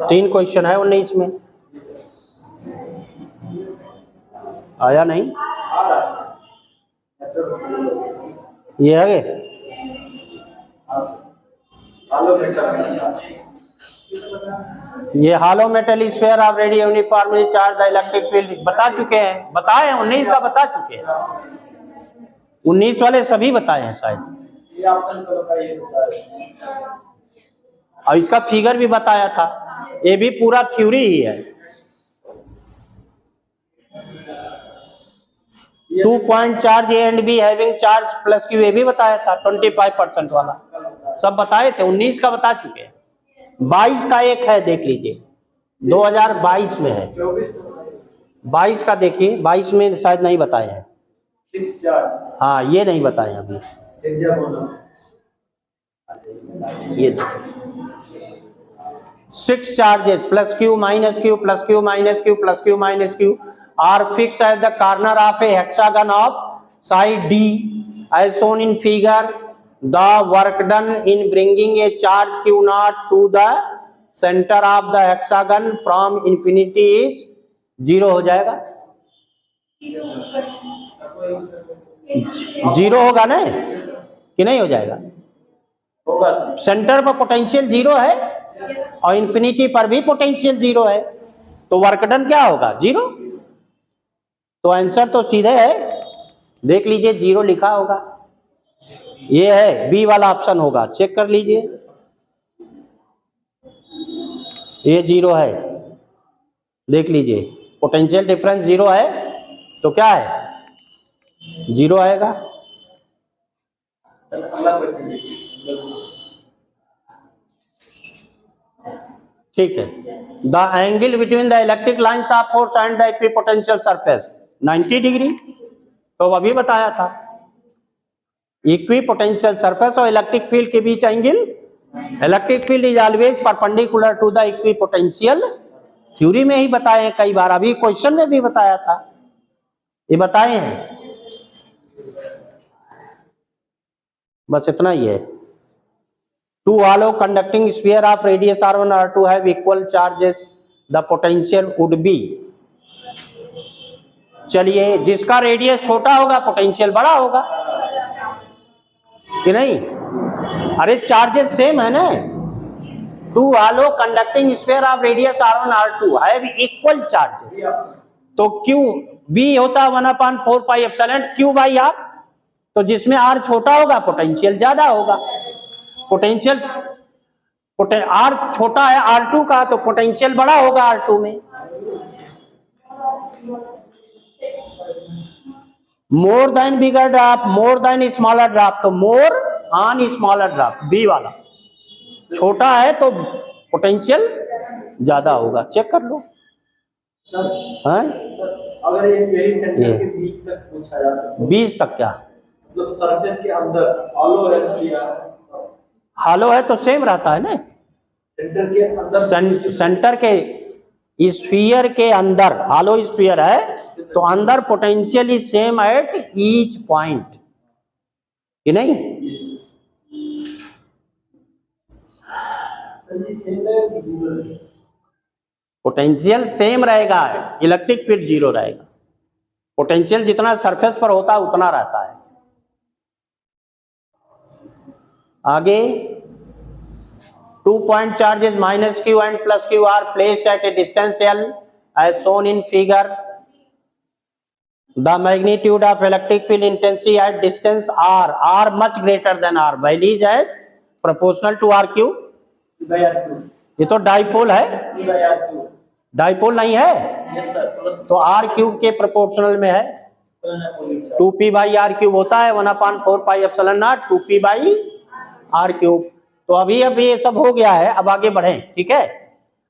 तीन क्वेश्चन है 19 में, आया नहीं, ये आगे। ये hollow metal sphere of radius uniformly charge electric field बता चुके हैं, बताए हैं 19 का बता चुके हैं, 19 वाले सभी बताए हैं शायद। और इसका फिगर भी बताया था, ये भी पूरा थ्योरी ही है। 2 point charge A and be having charge plus Q, ये भी बताया था 25% वाला, सब बताए थे। 19 का बता चुके हैं। 22 का एक है, देख लीजिए, 2022 में है। 22 का देखिए, 22 में शायद नहीं बताए हैं। 6 चार्ज, हाँ, ये नहीं बताए अभी, ये 6 charges plus q minus q plus q minus q plus q minus q are fixed at the corner of a hexagon of side D as shown in figure. The work done in bringing a charge q naught to the center of the hexagon from infinity is 0 हो जाएगा। 0 होगा ना कि नहीं हो जाएगा? Centre पर potential 0 है, और इन्फिनिटी पर भी पोटेंशियल जीरो है, तो वर्क डन क्या होगा? जीरो। तो आंसर तो सीधे है, देख लीजिए जीरो लिखा होगा, ये है बी वाला ऑप्शन होगा, चेक कर लीजिए, ये जीरो है, देख लीजिए पोटेंशियल डिफरेंस जीरो है, तो क्या है? जीरो आएगा। सर अगला क्वेश्चन देखिए। ठीक है, the angle between the electric lines of force and the equipotential surface 90 degree, तो अभी बताया था इक्विपोटेंशियल सरफेस और इलेक्ट्रिक फील्ड के बीच एंगल, electric field is always perpendicular to the equipotential, theory में ही बताए हैं कई बार, अभी क्वेश्चन में भी बताया था, ये बताए हैं, बस इतना ही है। Two hollow conducting sphere of radius r1 r2 have equal charges, the potential would be, चलिए जिसका रेडियस छोटा होगा पोटेंशियल बड़ा होगा कि नहीं? अरे चार्जेस सेम है ना, to hollow conducting sphere of radius r1 r2 have equal charges, तो क्यू बी होता है 1/4 pi epsilon Q by R, तो जिसमें आर छोटा होगा पोटेंशियल ज्यादा होगा, पोटेंशियल आर छोटा है R2 का, तो पोटेंशियल बड़ा होगा R2 में। More than bigger drop, more than smaller drop, तो more on smaller drop, B वाला छोटा है तो पोटेंशियल ज्यादा होगा, चेक कर लो। सर हाँ? अगर यही सेंटर के बीच तक पूछा जाता, बीच तक क्या मतलब सरफेस के अंदर हॉलो है या हालो है तो सेम रहता है ना, सेंटर के अंदर, सेंटर के स्फीयर के अंदर हालो स्फीयर है, तो अंदर potential is same at each point, कि नहीं? पोटेंशियल सेम रहेगा, इलेक्ट्रिक फील्ड जीरो रहेगा, पोटेंशियल जितना सरफेस पर होता है उतना रहता है। आगे 2 point charges minus q and plus q are placed at a distance L as shown in figure. The magnitude of electric field intensity at distance r much greater than r varies as proportional to r cube. ये तो dipole है, dipole नहीं है, yes sir, plus तो r cube के proportional में है, 2p by R cube होता है 1/4 pi epsilon naught 2p by R cube. तो अभी ये सब हो गया है, अब आगे बढ़े, ठीक है?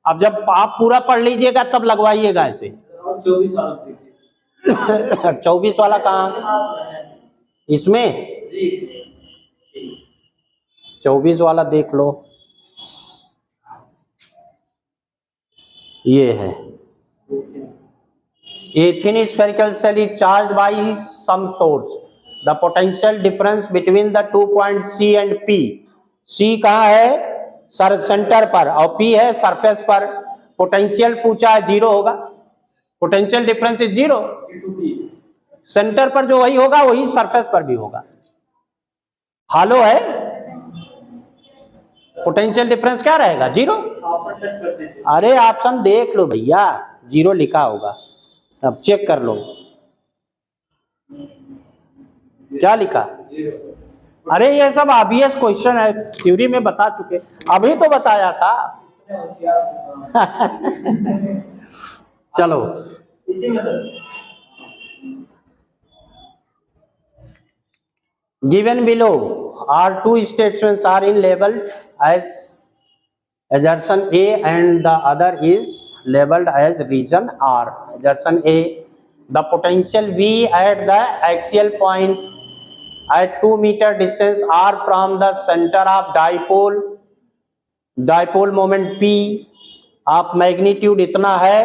अब जब आप पूरा पढ़ लीजिएगा तब लगवाइएगा ऐसे। 24 साल देखिए 24 वाला कहाँ? इसमें जी 24 वाला देख लो, ये है A thin spherical cell is charged by some source. The potential difference between the 2 points C and P. C कहाँ है? सेंटर पर, और P है सरफेस पर। पोटेंशियल पूछा है, जीरो होगा, potential difference is zero. Centre पर जो वही होगा वही सरफेस पर भी होगा। हालो है, पोटेंशियल डिफरेंस क्या रहेगा? जीरो। अरे ऑप्शन देख लो भैया, जीरो लिखा होगा, अब चेक कर लो क्या लिखा। अरे ये सब ऑब्वियस क्वेश्चन है, थ्योरी में बता चुके, अभी तो बताया था चलो इसी में given below are two statements are in labeled as assertion A and the other is labeled as reason R. Assertion A, the potential V at the axial point at 2 meter distance R from the center of dipole, dipole moment P of magnitude इतना है,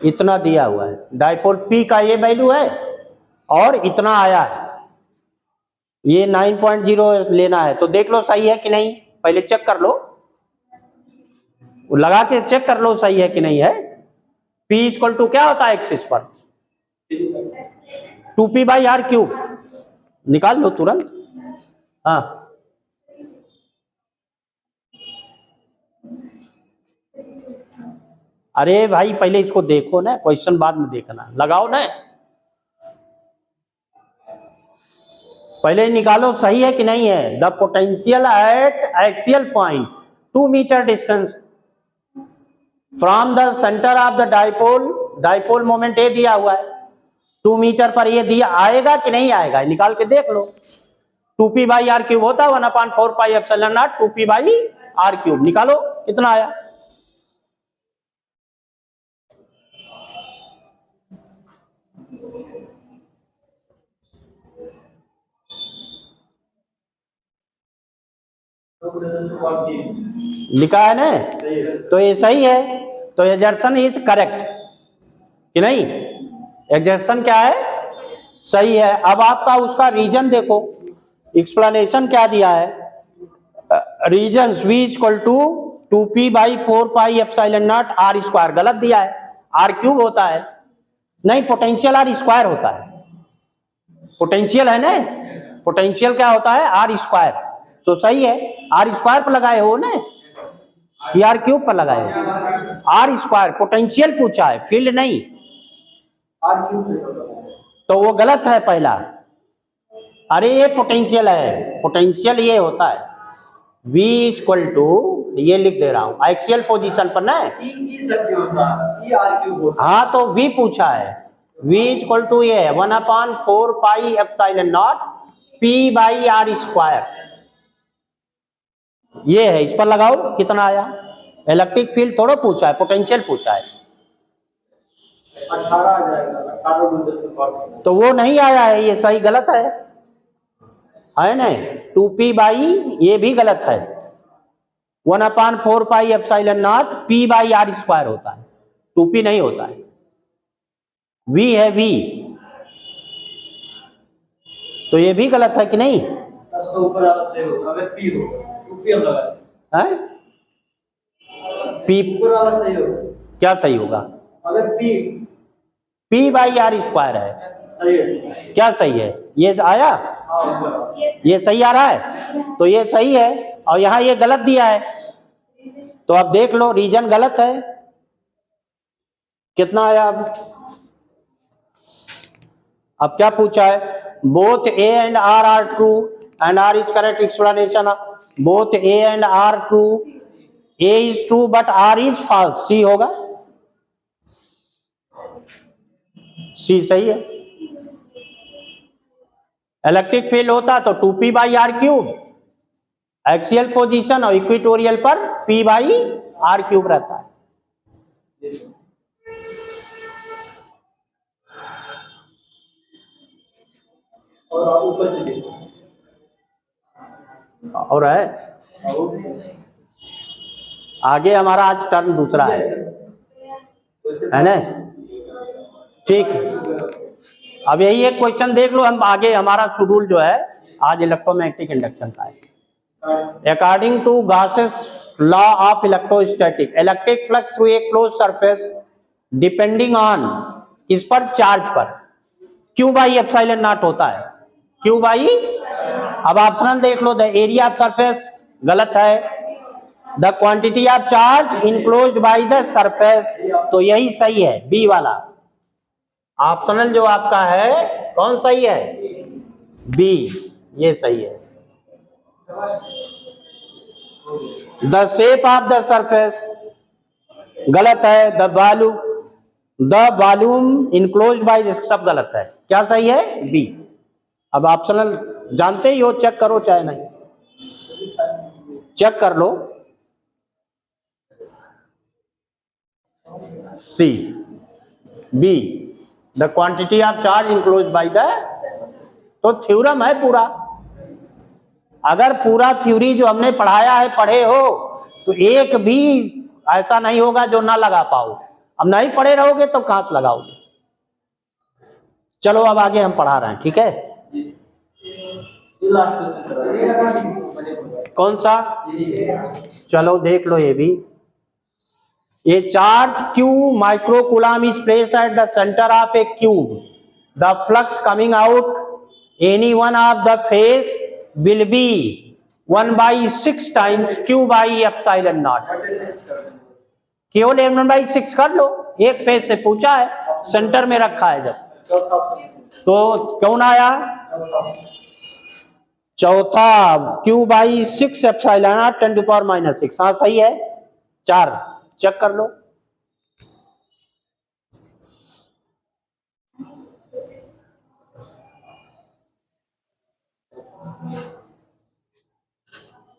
इतना दिया हुआ है, dipole P का ये value है और इतना आया है, ये 9.0 लेना है, तो देख लो सही है कि नहीं, पहले चेक कर लो, लगा के चेक कर लो सही है कि नहीं है। P इक्वल टू क्या होता है एक्सिस पर? 2p बाई आर क्यूब, निकाल लो तुरंत। हाँ अरे भाई पहले इसको देखो ना, क्वेश्चन बाद में देखना, लगाओ ना, पहले निकालो सही है कि नहीं है। The potential at axial point 2 metre distance from the centre of the dipole, dipole moment A दिया हुआ है 2 मीटर पर, ये दिया आएगा कि नहीं आएगा, निकाल के देख लो। 2p बाई आर क्यूब होता है 1/4 pi epsilon naught 2p by R cube, निकालो कितना आया। लिखा है ना, तो ये सही है, तो एजर्शन इज करेक्ट कि नहीं, एजर्शन क्या है, सही है। अब आपका उसका रीजन देखो, एक्सप्लेनेशन क्या दिया है, reason v equal to 2p by 4 pi epsilon naught R square, गलत दिया है, आर क्यूब होता है, नहीं पोटेंशियल आर स्क्वायर होता है, पोटेंशियल है ना, पोटेंशियल क्या होता है, आर स्क्वायर, तो सही है। आर स्क्वायर पर लगाए हो ना कि आर क्यूब पर लगाए हो, आर स्क्वायर पोटेंशियल पूछा है, फील्ड नहीं, आर क्यूब तो वो गलत है पहला। अरे ये पोटेंशियल है, पोटेंशियल ये होता है v इक्वल टू, ये लिख दे रहा हूं एक्सियल पोजीशन पर ना, हाँ तो v पूछा है, v इक्वल टू ये 1/4 pi epsilon naught p by R square, ये है, इस पर लगाओ कितना आया। इलेक्ट्रिक फील्ड थोड़ा पूछा है, पोटेंशियल पूछा है, 18 आ जाएगा, 18 तो वो नहीं आया है, ये सही गलत है ना। 2p बाई ये भी गलत है, 1/4 pi epsilon naught p by R square होता है, 2p नहीं होता है, v है v, तो ये भी गलत है कि नहीं, तो ऊपर वाला सही होगा, अगर p हो 2p हम लगा है p, ऊपर वाला सही होगा, क्या सही होगा, अगर p बाई आर स्क्वायर है, सही है, क्या सही है, ये आया, ये सही आ रहा है, तो ये सही है, और यहाँ ये गलत दिया है, तो अब देख लो रीजन गलत है, कितना आया। अब क्या पूछा है, both a and r are true and r is correct explanation, both a and r true, a is true but r is false, C होगा, सी सही है। इलेक्ट्रिक फील्ड होता तो 2p by R cube, axial position और equatorial पर p by R cube रहता है। और ऊपर चलिए, और है आगे हमारा आज टर्न दूसरा है ना, ठीक। अब यही एक क्वेश्चन देख लो, हम आगे हमारा शेड्यूल जो है आज इलेक्ट्रोमैग्नेटिक इंडक्शन का है। According to Gauss's law of electrostatic, electric flux through a close surface depending on किस पर, चार्ज पर, क्यू बाई एप्सिलॉन नॉट होता है, क्यू बाई, अब ऑप्शनल देख लो, द एरिया ऑफ सरफेस गलत है, the quantity of charge enclosed by the surface, तो यही सही है, बी वाला ऑप्शनल जो आपका है, कौन सही है, बी, ये सही है। The shape of the surface गलत है, द वॉल्यूम इनक्लोज्ड बाय, सब गलत है, क्या सही है, बी। अब ऑप्शनल जानते ही हो, चेक करो चाहे नहीं, चेक कर लो, C, B, the quantity of charge enclose by the, तो थ्योरम है पूरा, अगर पूरा थ्योरी जो हमने पढ़ाया है पढ़े हो तो एक भी ऐसा नहीं होगा जो ना लगा पाओ, अब नहीं पढ़े रहोगे तो कहां से लगाओगे। चलो अब आगे हम पढ़ा रहे हैं, ठीक है, कौन सा, चलो देख लो ये भी, A charge Q microcoulomb is placed at the center of a cube. The flux coming out any one of the phase will be 1/6 times Q by epsilon naught. केवल m1/6 कर लो, एक फेज से पूछा है, सेंटर में रखा है जब, चौथा ऑप्शन, तो कौन आया? चौथा q/6 एप्सिलॉन नॉट 10⁻⁻⁶। हाँ सही है, 4 चेक कर लो।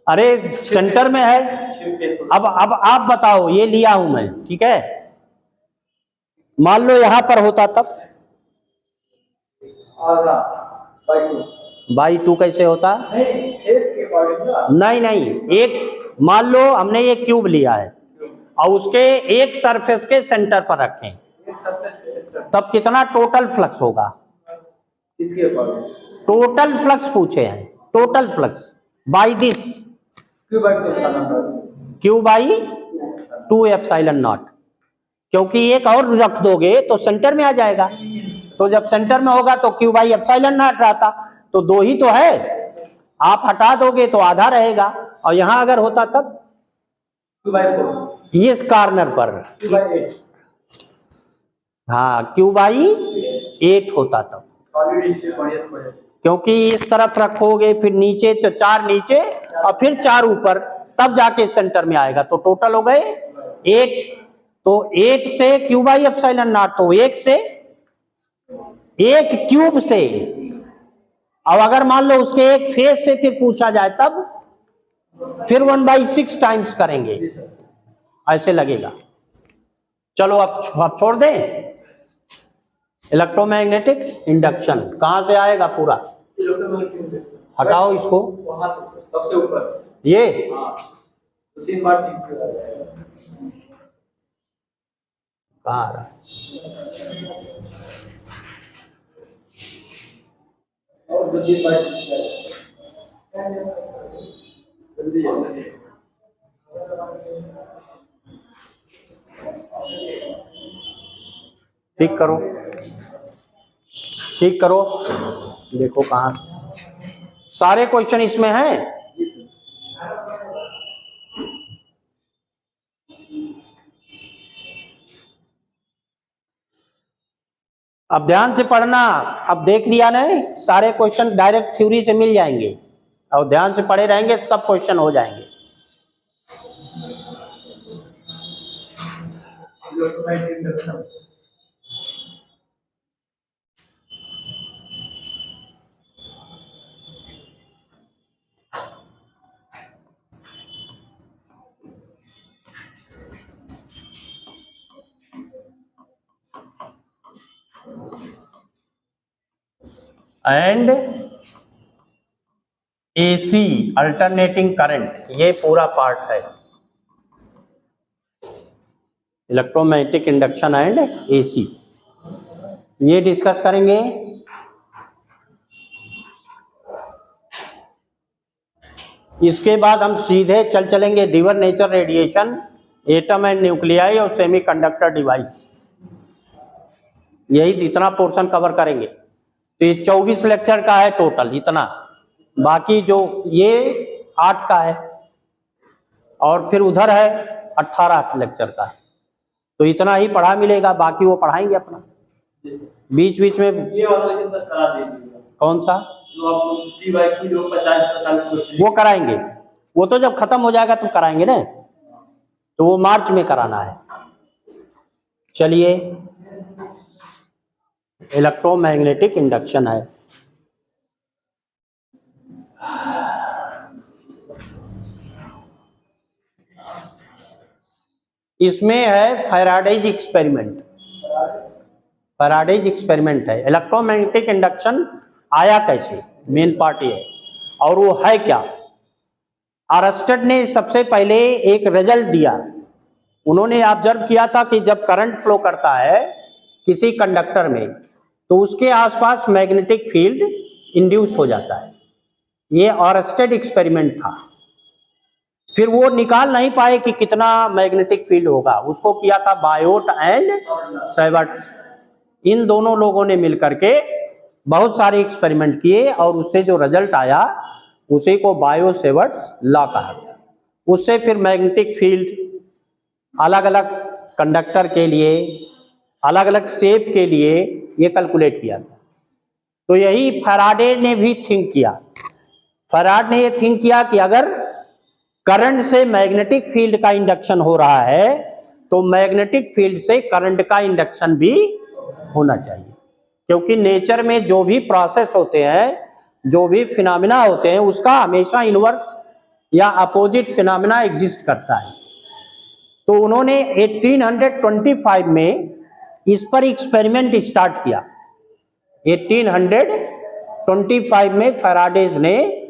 अरे सेंटर में है। अब आप बताओ, ये लिया हूं मैं, ठीक है, मान लो यहां पर होता तब आधा बाई 2 2 कैसे होता? नहीं, फेस के अकॉर्डिंग ना, नहीं, एक मान लो हमने ये क्यूब लिया है और उसके एक सरफेस के सेंटर पर रखें, एक सरफेस के सेंटर, तब कितना टोटल फ्लक्स होगा? इसके अकॉर्डिंग टोटल फ्लक्स पूछे हैं, total flux by this q/2 epsilon not, क्योंकि एक और रख दोगे तो सेंटर में आ जाएगा, तो जब सेंटर में होगा तो q/एप्सिलॉन नॉट रहता, तो 2 ही तो है, आप हटा दोगे तो आधा रहेगा, और यहां अगर होता तब 2/4 इस कॉर्नर पर 2/8 हाँ q/8 होता तब, सॉलिड स्टेट बढ़िया से बढ़िया, क्योंकि इस तरफ रखोगे फिर नीचे तो 4 नीचे और फिर 4 ऊपर, तब जाके सेंटर में आएगा, तो टोटल हो गए 8, तो 8 से q/एप्सिलॉन नॉट, तो 1 से 1 क्यूब से, अब अगर मान लो उसके एक फेस से फिर पूछा जाए तब फिर 1/6 टाइम्स करेंगे, ऐसे लगेगा। चलो अब छोड़ दें। इलेक्ट्रोमैग्नेटिक इंडक्शन कहां से आएगा पूरा? हटाओ इसको, वहां से सबसे ऊपर, ये हाँ, तो 3 बार ठीक किया जाएगा, कहां आ रहा है? और 2-3 बार ठीक किया जाएगा, जल्दी जल्दी ठीक करो, ठीक करो, देखो कहां सारे क्वेश्चन इसमें हैं। अब ध्यान से पढ़ना, अब देख लिया नहीं, सारे क्वेश्चन डायरेक्ट थ्योरी से मिल जाएंगे, और ध्यान से पढ़े रहेंगे सब क्वेश्चन हो जाएंगे। Electromagnetic induction, and AC alternating current, ये पूरा पार्ट है इलेक्ट्रोमैग्नेटिक इंडक्शन एंड एसी, ये डिस्कस करेंगे। इसके बाद हम सीधे चलेंगे dual nature radiation, atom and nuclei और सेमीकंडक्टर डिवाइस, यही इतना पोर्शन कवर करेंगे। तो ये 24 लेक्चर का है टोटल इतना, बाकी जो ये 8 का है और फिर उधर है 18 लेक्चर का, तो इतना ही पढ़ा मिलेगा, बाकी वो पढ़ाएंगे अपना बीच बीच में। ये वाला के सर करा दीजिएगा, कौन सा? जो आप लोग T/Q जो 50-45 क्वेश्चन, वो कराएंगे, वो तो जब खत्म हो जाएगा तो कराएंगे ना, तो वो मार्च में कराना है। चलिए, इलेक्ट्रोमैग्नेटिक इंडक्शन है, इसमें है फैराडेज एक्सपेरिमेंट, फैराडेज एक्सपेरिमेंट है। इलेक्ट्रोमैग्नेटिक इंडक्शन आया कैसे, मेन पार्ट ये है, और वो है क्या। आर्स्टेड ने सबसे पहले एक रिजल्ट दिया, उन्होंने ऑब्जर्व किया था कि जब करंट फ्लो करता है किसी कंडक्टर में तो उसके आसपास मैग्नेटिक फील्ड इंड्यूस हो जाता है, ये आर्स्टेड एक्सपेरिमेंट था। फिर वो निकाल नहीं पाए कि कितना मैग्नेटिक फील्ड होगा, उसको किया था बायोट एंड सेवर्ट्स, इन दोनों लोगों ने मिलकर के बहुत सारे एक्सपेरिमेंट किए और उससे जो रिजल्ट आया उसी को बायो-सेवर्ट्स लॉ कहा गया। उससे फिर मैग्नेटिक फील्ड अलग अलग कंडक्टर के लिए, अलग अलग शेप के लिए ये कैलकुलेट किया गया। तो यही फैराडे ने भी थिंक किया। फैराडे ने ये थिंक किया कि अगर करंट से मैग्नेटिक फील्ड का इंडक्शन हो रहा है तो मैग्नेटिक फील्ड से करंट का इंडक्शन भी होना चाहिए, क्योंकि नेचर में जो भी प्रोसेस होते हैं, जो भी फिनोमिना होते हैं, उसका हमेशा इनवर्स या अपोजिट फिनोमिना एग्जिस्ट करता है। तो उन्होंने 1825 में इस पर एक्सपेरिमेंट स्टार्ट किया। 1825 में फैराडेज ने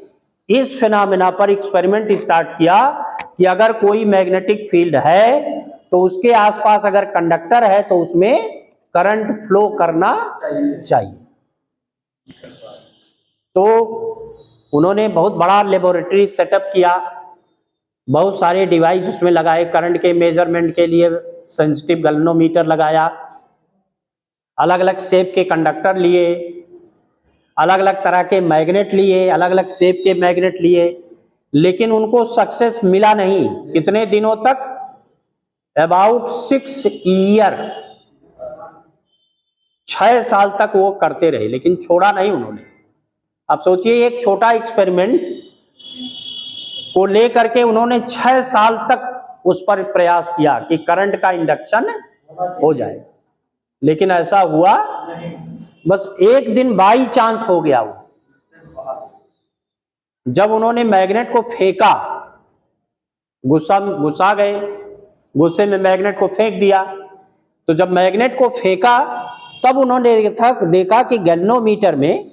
इस फिनोमिना पर एक्सपेरिमेंट स्टार्ट किया कि अगर कोई मैग्नेटिक फील्ड है तो उसके आसपास अगर कंडक्टर है तो उसमें करंट फ्लो करना चाहिए। तो उन्होंने बहुत बड़ा लेबोरेटरी सेटअप किया, बहुत सारे डिवाइस उसमें लगाए, करंट के मेजरमेंट के लिए सेंसिटिव गैल्वेनोमीटर लगाया, अलग अलग शेप के कंडक्टर लिए, अलग अलग तरह के मैग्नेट लिए, अलग अलग शेप के मैग्नेट लिए, लेकिन उनको सक्सेस मिला नहीं। कितने दिनों तक? अबाउट 6 ईयर, 6 साल तक वो करते रहे, लेकिन छोड़ा नहीं उन्होंने। अब सोचिए, एक छोटा एक्सपेरिमेंट को लेकर के उन्होंने 6 साल तक उस पर प्रयास किया कि करंट का इंडक्शन हो जाए, लेकिन ऐसा हुआ बस एक दिन बाई चांस हो गया। वो जब उन्होंने मैग्नेट को फेंका, गुस्सा गए, गुस्से में मैग्नेट को फेंक दिया। तो जब मैग्नेट को फेंका तब उन्होंने देखा कि गैल्वेनोमीटर में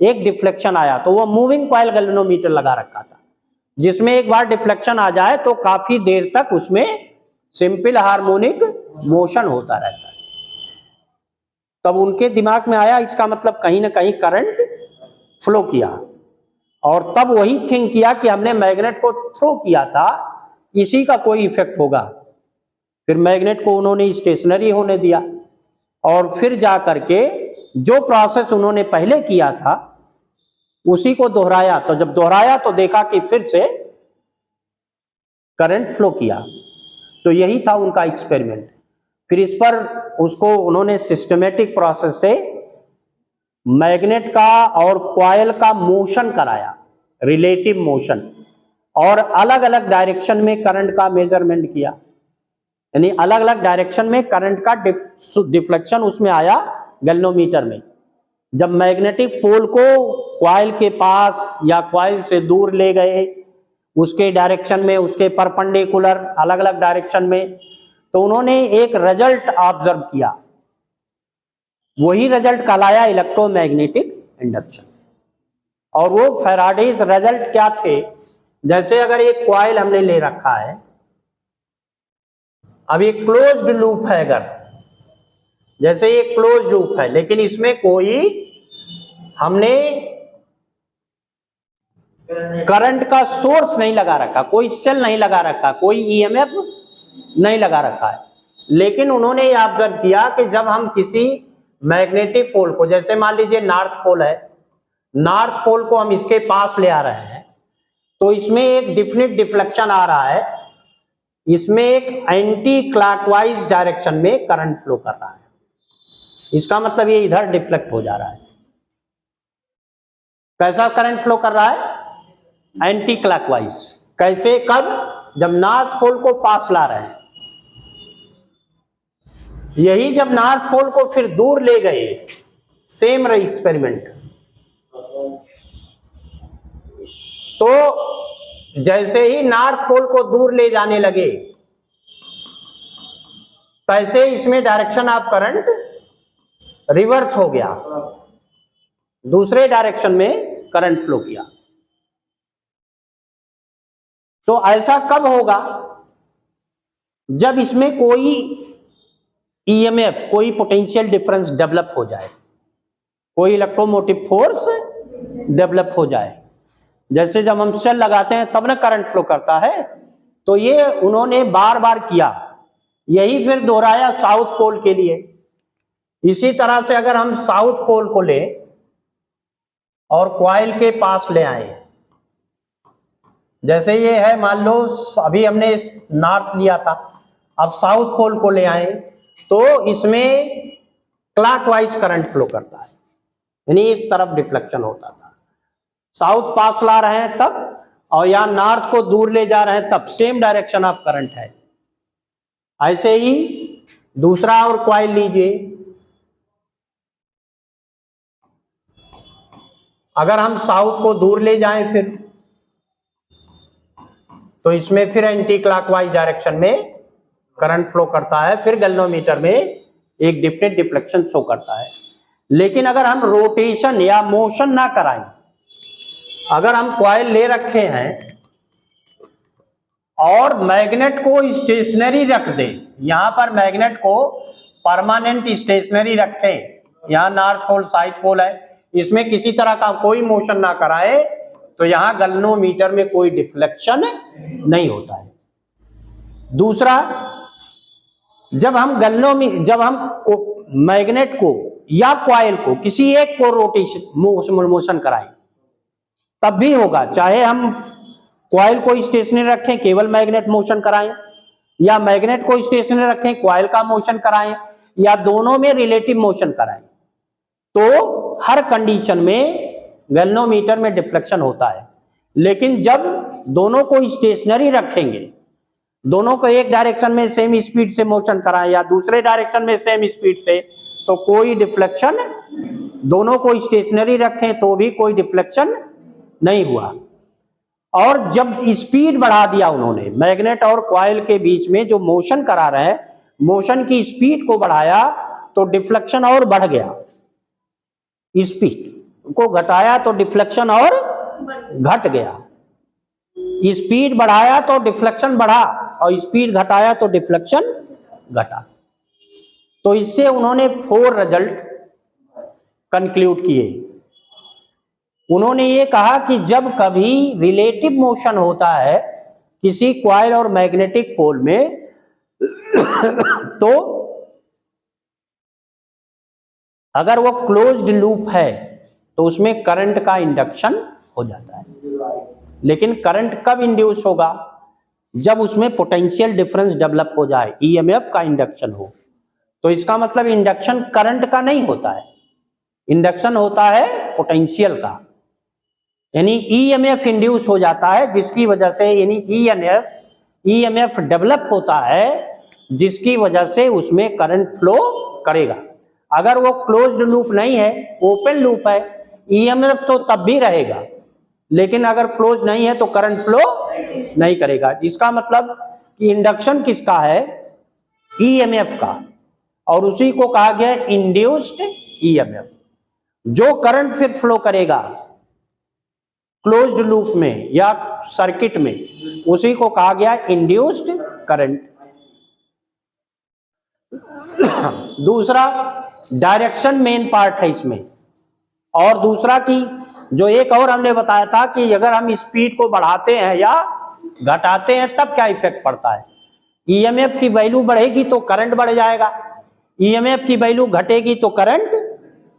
एक डिफ्लेक्शन आया। तो वो मूविंग कॉइल गैल्वेनोमीटर लगा रखा था, जिसमें एक बार डिफ्लेक्शन आ जाए तो काफी देर तक उसमें सिंपल हार्मोनिक मोशन होता रहता है। तब उनके दिमाग में आया इसका मतलब कहीं ना कहीं करंट फ्लो किया, और तब वही थिंक किया कि हमने मैग्नेट को थ्रो किया था, इसी का कोई इफेक्ट होगा। फिर मैग्नेट को उन्होंने स्टेशनरी होने दिया और फिर जा करके जो प्रोसेस उन्होंने पहले किया था उसी को दोहराया। तो जब दोहराया तो देखा कि फिर से करंट फ्लो किया। तो यही था उनका एक्सपेरिमेंट। फिर इस पर उसको उन्होंने सिस्टमेटिक प्रोसेस से मैग्नेट का और कॉइल का मोशन कराया, रिलेटिव मोशन, और अलग अलग डायरेक्शन में करंट का मेजरमेंट किया। यानी अलग अलग डायरेक्शन में करंट का डिफ्लेक्शन उसमें आया गैल्वेनोमीटर में। जब मैग्नेटिक पोल को कॉइल के पास या कॉइल से दूर ले गए, उसके डायरेक्शन में, उसके परपेंडिकुलर अलग अलग डायरेक्शन में, तो उन्होंने एक रिजल्ट ऑब्जर्व किया। वही रिजल्ट कहलाया इलेक्ट्रोमैग्नेटिक इंडक्शन। और वो फैराडेज रिजल्ट क्या थे? जैसे अगर एक कॉइल हमने ले रखा है, अब ये क्लोज्ड लूप है, अगर जैसे ये क्लोज्ड लूप है, लेकिन इसमें कोई हमने करंट का सोर्स नहीं लगा रखा, कोई सेल नहीं लगा रखा, कोई ईएमएफ नहीं लगा रखा है। लेकिन उन्होंने ये ऑब्जर्व किया कि जब हम किसी मैग्नेटिक पोल को, जैसे मान लीजिए नॉर्थ पोल है, नॉर्थ पोल को हम इसके पास ले आ रहे हैं, तो इसमें एक डिफिनिट डिफ्लेक्शन आ रहा है, इसमें एक एंटी क्लॉकवाइज डायरेक्शन में करंट फ्लो कर रहा है। इसका मतलब ये इधर डिफ्लेक्ट हो जा रहा है। कैसा करंट फ्लो कर रहा है? Anti clockwise. कैसे? कब? जब नॉर्थ पोल को पास ला रहे हैं। यही जब नॉर्थ पोल को फिर दूर ले गए, सेम रही एक्सपेरिमेंट। तो जैसे ही नॉर्थ पोल को दूर ले जाने लगे, तैसे इसमें डायरेक्शन ऑफ करंट रिवर्स हो गया, दूसरे डायरेक्शन में करंट फ्लो किया। तो ऐसा कब होगा? जब इसमें कोई ईएमएफ, कोई पोटेंशियल डिफरेंस डेवलप हो जाए, कोई इलेक्ट्रोमोटिव फोर्स डेवलप हो जाए। जैसे जब हम सेल लगाते हैं तब ना करंट फ्लो करता है। तो ये उन्होंने बार बार किया, यही फिर दोहराया साउथ पोल के लिए। इसी तरह से अगर हम साउथ पोल को ले और कॉइल के पास ले आए, जैसे ये है, मान लो अभी हमने नॉर्थ लिया था, अब साउथ पोल को ले आए तो इसमें क्लॉकवाइज करंट फ्लो करता है, यानी इस तरफ डिफ्लेक्शन होता था। साउथ पास ला रहे हैं तब, और यहां नॉर्थ को दूर ले जा रहे हैं तब, सेम डायरेक्शन ऑफ करंट है। ऐसे ही दूसरा और कॉइल लीजिए, अगर हम साउथ को दूर ले जाएं फिर तो इसमें फिर एंटी क्लॉकवाइज डायरेक्शन में करंट फ्लो करता है, फिर गैल्वेनोमीटर में एक डिफरेंट डिफ्लेक्शन शो करता है। लेकिन अगर हम रोटेशन या मोशन ना कराएं, अगर हम कॉइल ले रखे हैं और मैग्नेट को स्टेशनरी रख दें, यहां पर मैग्नेट को परमानेंट स्टेशनरी रखें, यहां नॉर्थ पोल साउथ पोल है, इसमें किसी तरह का कोई मोशन ना कराए तो यहां गैल्वेनोमीटर में कोई डिफ्लेक्शन नहीं होता है। दूसरा, जब हम मैग्नेट को या कॉइल को किसी एक को रोटेशन मोशन कराएं तब भी होगा, चाहे हम कॉइल को स्टेशनरी रखें केवल मैग्नेट मोशन कराएं, या मैग्नेट को स्टेशनरी रखें कॉइल का मोशन कराएं, या दोनों में रिलेटिव मोशन कराएं, तो हर कंडीशन में गैल्वेनोमीटर में डिफ्लेक्शन होता है। लेकिन जब दोनों को स्टेशनरी रखेंगे, दोनों को एक डायरेक्शन में सेम स्पीड से मोशन कराएं या दूसरे डायरेक्शन में सेम स्पीड से, तो कोई डिफ्लेक्शन, दोनों को स्टेशनरी रखें तो भी कोई डिफ्लेक्शन नहीं हुआ। और जब स्पीड बढ़ा दिया उन्होंने, मैग्नेट और कॉइल के बीच में जो मोशन करा रहे हैं, मोशन की स्पीड को बढ़ाया तो डिफ्लेक्शन और बढ़ गया, स्पीड को घटाया तो डिफ्लेक्शन और घट गया, स्पीड बढ़ाया तो डिफ्लेक्शन बढ़ा और स्पीड घटाया तो डिफ्लेक्शन घटा। तो इससे उन्होंने 4 रिजल्ट कंक्लूड किए। उन्होंने ये कहा कि जब कभी रिलेटिव मोशन होता है किसी कॉइल और मैग्नेटिक पोल में तो अगर वो क्लोज्ड लूप है तो उसमें करंट का इंडक्शन हो जाता है। लेकिन करंट कब इंड्यूस होगा? जब उसमें पोटेंशियल डिफरेंस डेवलप हो जाए, ईएमएफ का इंडक्शन हो। तो इसका मतलब इंडक्शन करंट का नहीं होता है, इंडक्शन होता है पोटेंशियल का, यानी ईएमएफ इंड्यूस हो जाता है, जिसकी वजह से यानी ईएमएफ डेवलप होता है, जिसकी वजह से उसमें करंट फ्लो करेगा। अगर वो क्लोज्ड लूप नहीं है, ओपन लूप है, ईएमएफ तो तब भी रहेगा, लेकिन अगर क्लोज नहीं है तो करंट फ्लो नहीं करेगा। इसका मतलब कि इंडक्शन किसका है? ईएमएफ का, और उसी को कहा गया इंड्यूस्ड ईएमएफ। जो करंट फिर फ्लो करेगा क्लोज्ड लूप में या सर्किट में, उसी को कहा गया इंड्यूस्ड करंट। दूसरा, डायरेक्शन मेन पार्ट है इसमें। और दूसरा कि जो एक और हमने बताया था कि अगर हम स्पीड को बढ़ाते हैं या घटाते हैं तब क्या इफेक्ट पड़ता है। ईएमएफ की वैल्यू बढ़ेगी तो करंट बढ़ जाएगा, ईएमएफ की वैल्यू घटेगी तो करंट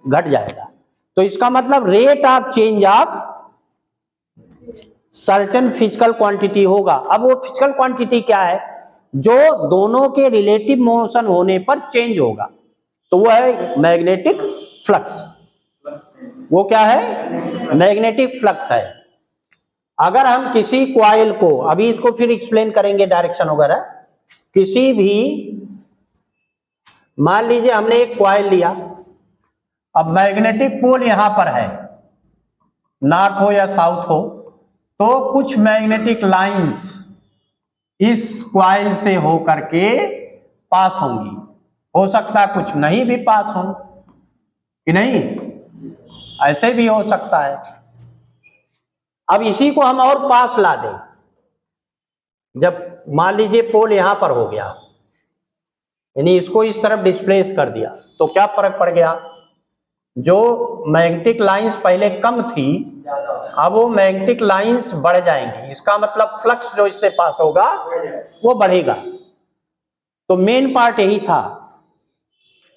घट जाएगा। तो इसका मतलब rate of change of certain physical quantity होगा। अब वो फिजिकल क्वांटिटी क्या है? जो दोनों के रिलेटिव मोशन होने पर चेंज होगा, तो वो है मैग्नेटिक फ्लक्स। वो क्या है? मैग्नेटिक फ्लक्स है। अगर हम किसी कॉइल को, अभी इसको फिर एक्सप्लेन करेंगे डायरेक्शन वगैरह, किसी भी, मान लीजिए हमने एक कॉइल लिया, अब मैग्नेटिक पोल यहां पर है, नॉर्थ हो या साउथ हो, तो कुछ मैग्नेटिक लाइंस इस कॉइल से होकर के पास होंगी, हो सकता है कुछ नहीं भी पास हो, कि नहीं, ऐसे भी हो सकता है। अब इसी को हम और पास ला दें, जब मान लीजिए पोल यहां पर हो गया, यानी इसको इस तरफ डिस्प्लेस कर दिया, तो क्या फर्क पड़ गया? जो मैग्नेटिक लाइंस पहले कम थी, अब वो मैग्नेटिक लाइंस बढ़ जाएंगी। इसका मतलब फ्लक्स जो इससे पास होगा वो बढ़ेगा। तो मेन पार्ट यही था,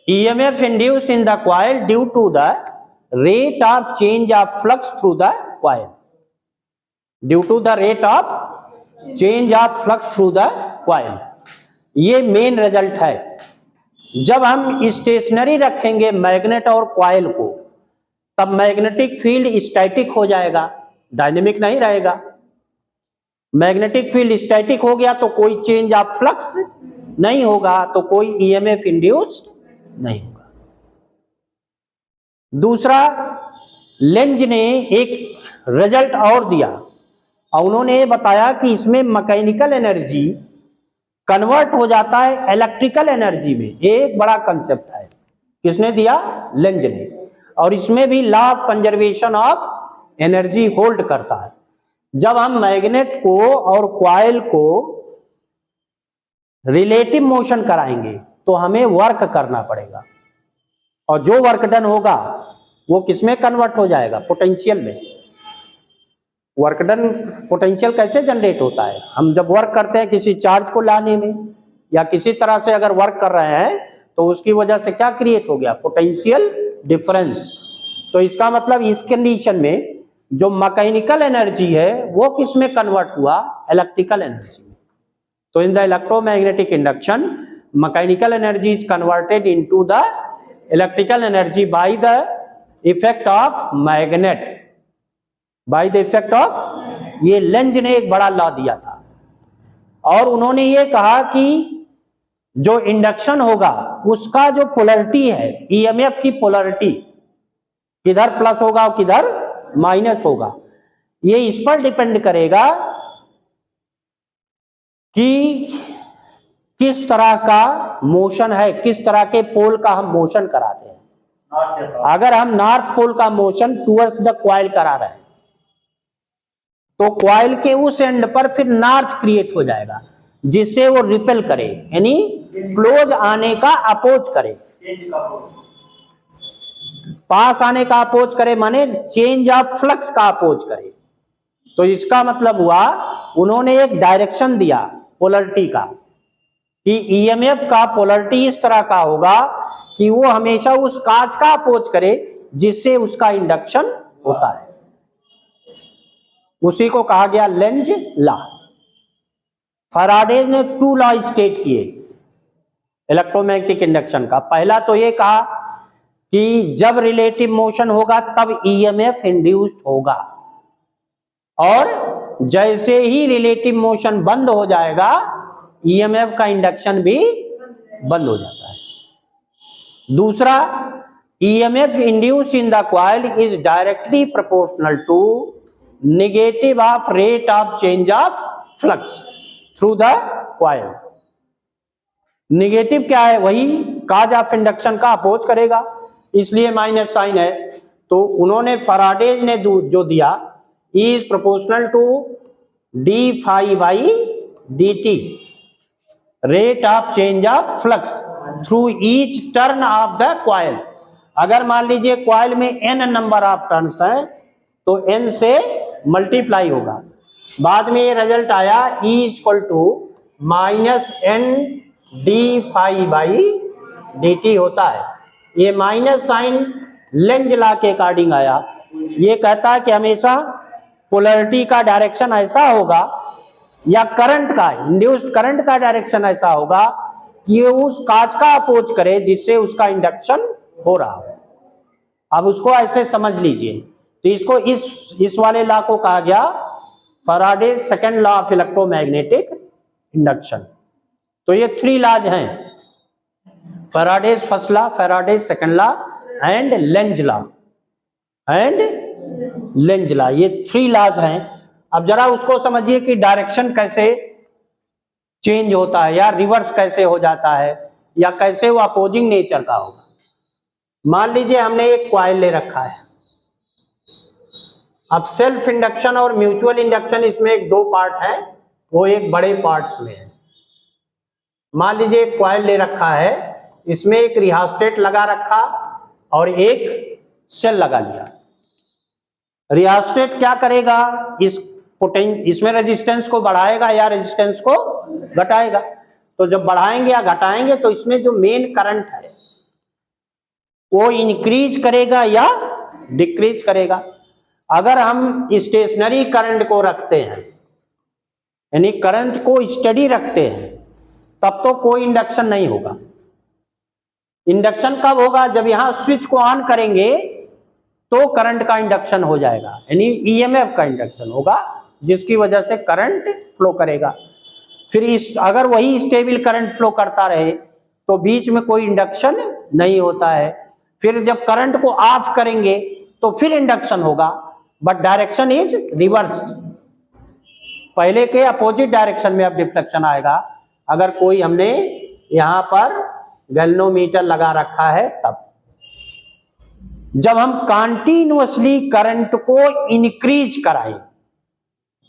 EMF induced in the coil due to the rate of change of flux through the coil, due to the rate of change of flux through the coil। ये मेन रिजल्ट है। जब हम stationery रखेंगे magnet और coil को, तब magnetic field static हो जाएगा, डायनेमिक नहीं रहेगा। मैग्नेटिक फील्ड स्टैटिक हो गया तो कोई चेंज ऑफ फ्लक्स नहीं होगा, तो कोई ईएमएफ इंड्यूस नहीं होगा। दूसरा, लेंज ने एक रिजल्ट और दिया और उन्होंने ये बताया कि इसमें मैकेनिकल एनर्जी कन्वर्ट हो जाता है इलेक्ट्रिकल एनर्जी में। एक बड़ा कंसेप्ट है, किसने दिया? लेंज ने। और इसमें भी law of conservation of energy hold करता है। जब हम मैग्नेट को और कॉइल को रिलेटिव मोशन कराएंगे तो हमें वर्क करना पड़ेगा, और जो वर्क डन होगा वो किसमें कन्वर्ट हो जाएगा? पोटेंशियल में। वर्क डन पोटेंशियल कैसे जनरेट होता है? हम जब वर्क करते हैं किसी चार्ज को लाने में या किसी तरह से अगर वर्क कर रहे हैं तो उसकी वजह से क्या क्रिएट हो गया? Potential difference. तो इसका मतलब इस कंडीशन में जो मैकेनिकल एनर्जी है वो किस में कन्वर्ट हुआ? इलेक्ट्रिकल एनर्जी में। तो in the electromagnetic induction mechanical energy is converted into the electrical energy by the effect of magnet, by the effect of. ये लेंज ने एक बड़ा लॉ दिया था और उन्होंने ये कहा कि जो इंडक्शन होगा उसका जो पोलरिटी है, ईएमएफ की पोलरिटी किधर प्लस होगा और किधर माइनस होगा, ये इस पर डिपेंड करेगा कि किस तरह का मोशन है, किस तरह के पोल का हम मोशन कराते हैं। अगर हम नॉर्थ पोल का मोशन टुवर्ड्स द कॉइल करा रहे हैं तो कॉइल के उस एंड पर फिर नॉर्थ क्रिएट हो जाएगा, जिससे वो रिपेल करे, यानी क्लोज आने का अपोज करे, पास आने का अपोज करे, माने चेंज ऑफ फ्लक्स का अपोज करे। तो इसका मतलब हुआ उन्होंने एक डायरेक्शन दिया पोलरिटी का कि ईएमएफ का पोलरिटी इस तरह का होगा कि वो हमेशा उस कांच का अपोज करे जिससे उसका इंडक्शन होता है। उसी को कहा गया लेंज लॉ। फैराडे ने 2 लॉ स्टेट किए इलेक्ट्रोमैग्नेटिक इंडक्शन का। पहला तो ये कहा कि जब रिलेटिव मोशन होगा तब ईएमएफ इंड्यूस्ड होगा, और जैसे ही रिलेटिव मोशन बंद हो जाएगा ईएमएफ का इंडक्शन भी बंद हो जाता है। दूसरा, EMF induce in the coil is directly proportional to negative of rate of change of flux through the coil. Negative क्या है? वही काज ऑफ इंडक्शन का अपोज करेगा, इसलिए माइनस साइन है। तो उन्होंने फैराडे ने जो दिया is proportional to D phi by D T, rate of change of flux through each turn of the coil. अगर मान लीजिए कॉइल में n नंबर ऑफ टर्न्स है तो n से मल्टीप्लाई होगा। बाद में ये रिजल्ट आया E equal to minus N D phi by D T होता है। ये माइनस साइन लेंज लॉ के अकॉर्डिंग आया। ये कहता है कि हमेशा पोलरिटी का डायरेक्शन ऐसा होगा या करंट का, इंड्यूस्ड करंट का डायरेक्शन ऐसा होगा कि ये उस कांच का अपोज करे जिससे उसका इंडक्शन हो रहा हो। अब उसको ऐसे समझ लीजिए। तो इसको इस वाले लॉ को कहा गया Faraday second law of electromagnetic induction. तो ये 3 लॉज हैं, Faraday first law, Faraday second law and Lenz law, ये 3 लॉज हैं। अब जरा उसको समझिए कि डायरेक्शन कैसे चेंज होता है या रिवर्स कैसे हो जाता है या कैसे वो अपोजिंग नेचर का होगा। मान लीजिए हमने एक कॉइल ले रखा है। अब सेल्फ इंडक्शन और म्यूचुअल इंडक्शन, इसमें एक 2 पार्ट है, वो एक बड़े पार्ट्स में है। मान लीजिए एक कॉइल ले रखा है, इसमें एक रिहास्टेट लगा रखा और एक सेल लगा लिया। रिहास्टेट क्या करेगा? इसमें रेजिस्टेंस को बढ़ाएगा या रेजिस्टेंस को घटाएगा। तो जब बढ़ाएंगे या घटाएंगे तो इसमें जो मेन करंट है वो इंक्रीज करेगा या डिक्रीज करेगा। अगर हम स्टेशनरी करंट को रखते हैं, यानी करंट को स्टडी रखते हैं, तब तो कोई इंडक्शन नहीं होगा। इंडक्शन कब होगा? जब यहां स्विच को ऑन करेंगे तो करंट का इंडक्शन हो जाएगा, यानी ईएमएफ का इंडक्शन होगा, जिसकी वजह से करंट फ्लो करेगा। फिर इस अगर वही स्टेबल करंट फ्लो करता रहे तो बीच में कोई इंडक्शन नहीं होता है। फिर जब करंट को ऑफ करेंगे तो फिर इंडक्शन होगा, बट डायरेक्शन इज रिवर्स्ड। पहले के अपोजिट डायरेक्शन में अब डिफ्लेक्शन आएगा अगर कोई हमने यहां पर गैल्वेनोमीटर लगा रखा है तब। जब हम कॉन्टिन्यूअसली करंट को इंक्रीज कराएं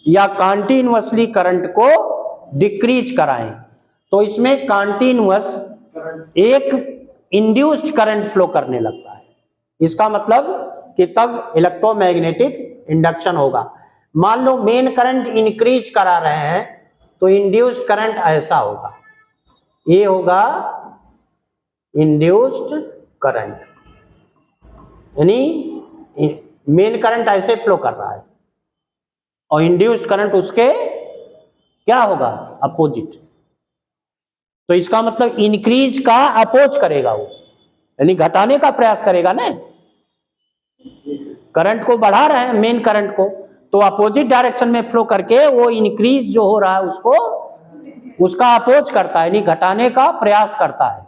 या कॉन्टिन्यूअसली करंट को डिक्रीज कराएं तो इसमें कॉन्टिन्यूअस एक इंड्यूस्ड करंट फ्लो करने लगता है। इसका मतलब कि तब इलेक्ट्रोमैग्नेटिक इंडक्शन होगा। मान लो मेन करंट इंक्रीज करा रहे हैं तो इंड्यूस्ड करंट ऐसा होगा, ये होगा इंड्यूस्ड करंट, यानी मेन करंट ऐसे फ्लो कर रहा है और इंड्यूस्ड करंट उसके क्या होगा? अपोजिट। तो इसका मतलब इंक्रीज का अपोज करेगा वो, यानी घटाने का प्रयास करेगा ना। करंट को बढ़ा रहे हैं मेन करंट को, तो अपोजिट डायरेक्शन में फ्लो करके वो इंक्रीज जो हो रहा है उसको उसका अपोज करता है, यानी घटाने का प्रयास करता है।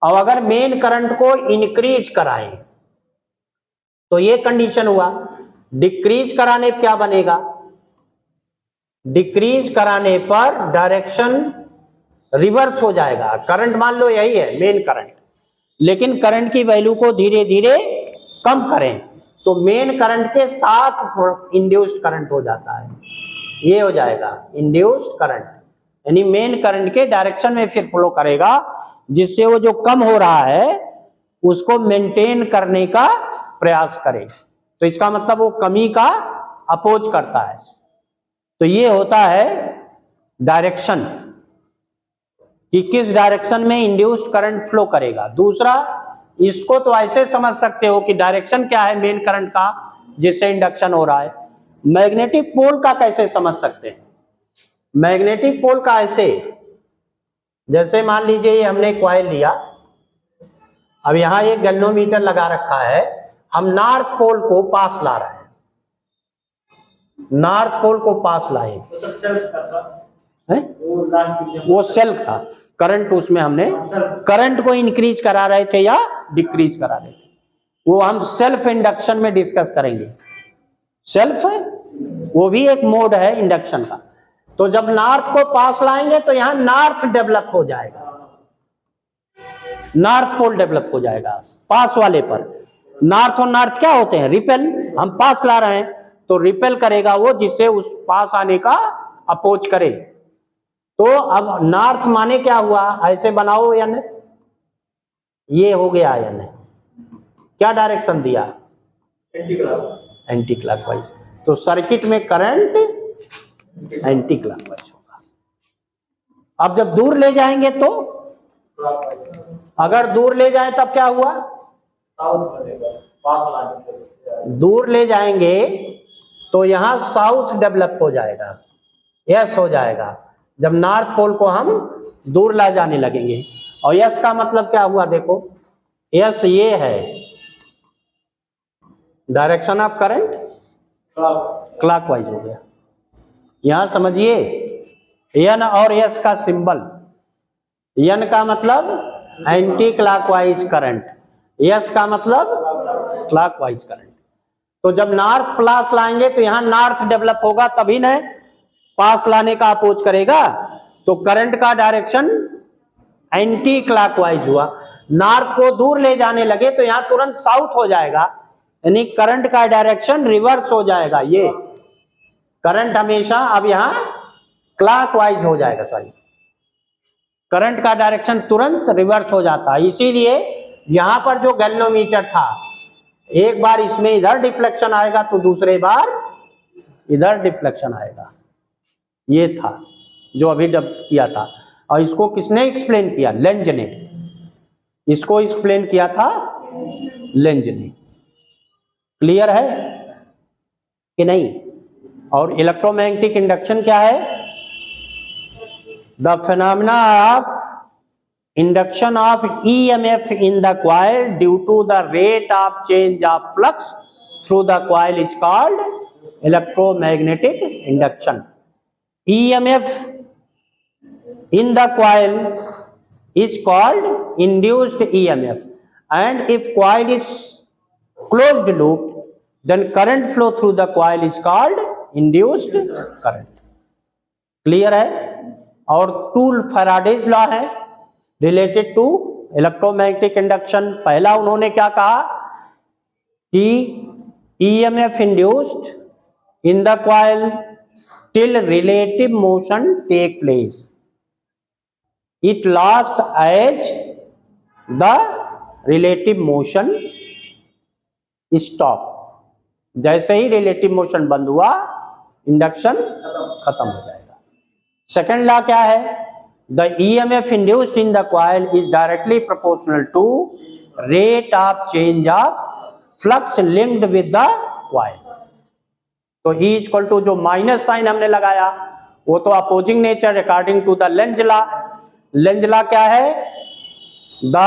और अगर मेन करंट को इंक्रीज कराएं तो ये कंडीशन हुआ। डिक्रीज कराने पर क्या बनेगा? डिक्रीज कराने पर डायरेक्शन रिवर्स हो जाएगा। करंट मान लो यही है मेन करंट, लेकिन करंट की वैल्यू को धीरे धीरे कम करें तो मेन करंट के साथ इंड्यूस्ड करंट हो जाता है, ये हो जाएगा इंड्यूस्ड करंट, यानी मेन करंट के डायरेक्शन में फिर फ्लो करेगा, जिससे वो जो कम हो रहा है उसको मेंटेन करने का प्रयास करे। तो इसका मतलब वो कमी का अपोज करता है। तो ये होता है डायरेक्शन, कि किस डायरेक्शन में इंड्यूस्ड करंट फ्लो करेगा। दूसरा, इसको तो ऐसे समझ सकते हो कि डायरेक्शन क्या है मेन करंट का जिससे इंडक्शन हो रहा है। मैग्नेटिक पोल का कैसे समझ सकते हैं? मैग्नेटिक पोल का ऐसे, जैसे मान लीजिए ये हमने कॉइल लिया, अब यहां एक गैल्वेनोमीटर लगा रखा है, हम नॉर्थ पोल को पास ला रहे हैं, नॉर्थ पोल को पास लाए हैं, वो सेल्फ था, करंट उसमें हमने करंट को इंक्रीज करा रहे थे या डिक्रीज करा रहे थे, वो हम सेल्फ इंडक्शन में डिस्कस करेंगे। सेल्फ है वो भी एक मोड है इंडक्शन का। तो जब नॉर्थ को पास लाएंगे तो यहां नॉर्थ डेवलप हो जाएगा, नॉर्थ पोल डेवलप हो जाएगा पास वाले पर। नॉर्थ और नॉर्थ क्या होते हैं? रिपेल। हम पास ला रहे हैं तो रिपेल करेगा वो, जिससे उस पास आने का अपोज करे। तो अब नॉर्थ माने क्या हुआ? ऐसे बनाओ या नहीं, ये हो गया या नहीं, क्या डायरेक्शन दिया? Anti clockwise. तो सर्किट में करंट एंटी क्लॉकवाइज होगा। अब जब दूर ले जाएंगे तो, अगर दूर ले जाए तब क्या हुआ? दूर ले जाएंगे तो यहां साउथ डेवलप हो जाएगा, यस हो जाएगा, जब नॉर्थ पोल को हम दूर ला जाने लगेंगे। और यस का मतलब क्या हुआ? देखो यस ये है डायरेक्शन ऑफ करंट क्लॉकवाइज हो गया। यहां समझिए एन और एस का सिंबल, एन का मतलब एंटी क्लॉकवाइज करंट, एस का मतलब क्लॉकवाइज करंट। तो जब नॉर्थ प्लस लाएंगे तो यहां नॉर्थ डेवलप होगा, तभी न पास लाने का अपोज करेगा, तो करंट का डायरेक्शन एंटी क्लॉकवाइज हुआ। नॉर्थ को दूर ले जाने लगे तो यहां तुरंत साउथ हो जाएगा, यानी करंट का डायरेक्शन रिवर्स हो जाएगा। ये करंट हमेशा अब यहां क्लॉकवाइज हो जाएगा, सॉरी, करंट का डायरेक्शन तुरंत रिवर्स हो जाता है। इसीलिए यहां पर जो गैल्वेनोमीटर था, एक बार इसमें इधर डिफ्लेक्शन आएगा तो दूसरे बार इधर डिफ्लेक्शन आएगा। ये था जो अभी जब किया था, और इसको किसने एक्सप्लेन किया? लेंज ने। इसको एक्सप्लेन किया था लेंज ने। क्लियर है कि नहीं? और इलेक्ट्रोमैग्नेटिक इंडक्शन क्या है? The phenomena of induction of EMF in the coil due to the rate of change of flux through the coil is called electromagnetic induction. EMF in the coil is called induced EMF, and if coil is closed loop, then current flow through the coil is called induced current. Clear है? और two Faraday's law है related to electromagnetic induction. पहला उन्होंने क्या कहा कि EMF induced in the coil till relative motion take place, it last as the relative motion stop. जैसे ही रिलेटिव मोशन बंद हुआ इंडक्शन खत्म हो जाएगा. सेकेंड लॉ क्या है? The EMF induced in the coil is directly proportional to rate of change of flux linked with the coil. तो E इक्वल टू जो माइनस साइन हमने लगाया वो तो opposing nature according to the Lenz law. Lenz law क्या है? The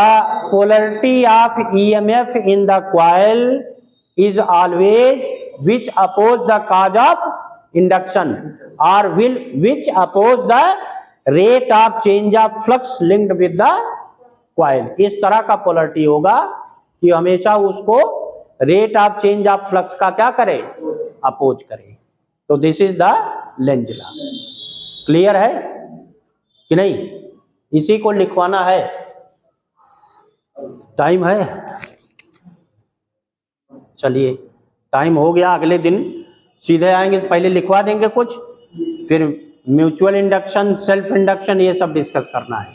polarity of EMF in the coil is always which oppose the cause of induction or will which oppose the rate of change of flux linked with the coil. इस तरह का polarity होगा कि हमेशा उसको rate of change of flux का क्या करे? अपोज करे. तो this is the Lenz law. Clear है कि नहीं? इसी को लिखवाना है. टाइम है? चलिए टाइम हो गया. अगले दिन सीधे आएंगे, पहले लिखवा देंगे कुछ, फिर म्यूचुअल इंडक्शन, सेल्फ इंडक्शन, ये सब डिस्कस करना है.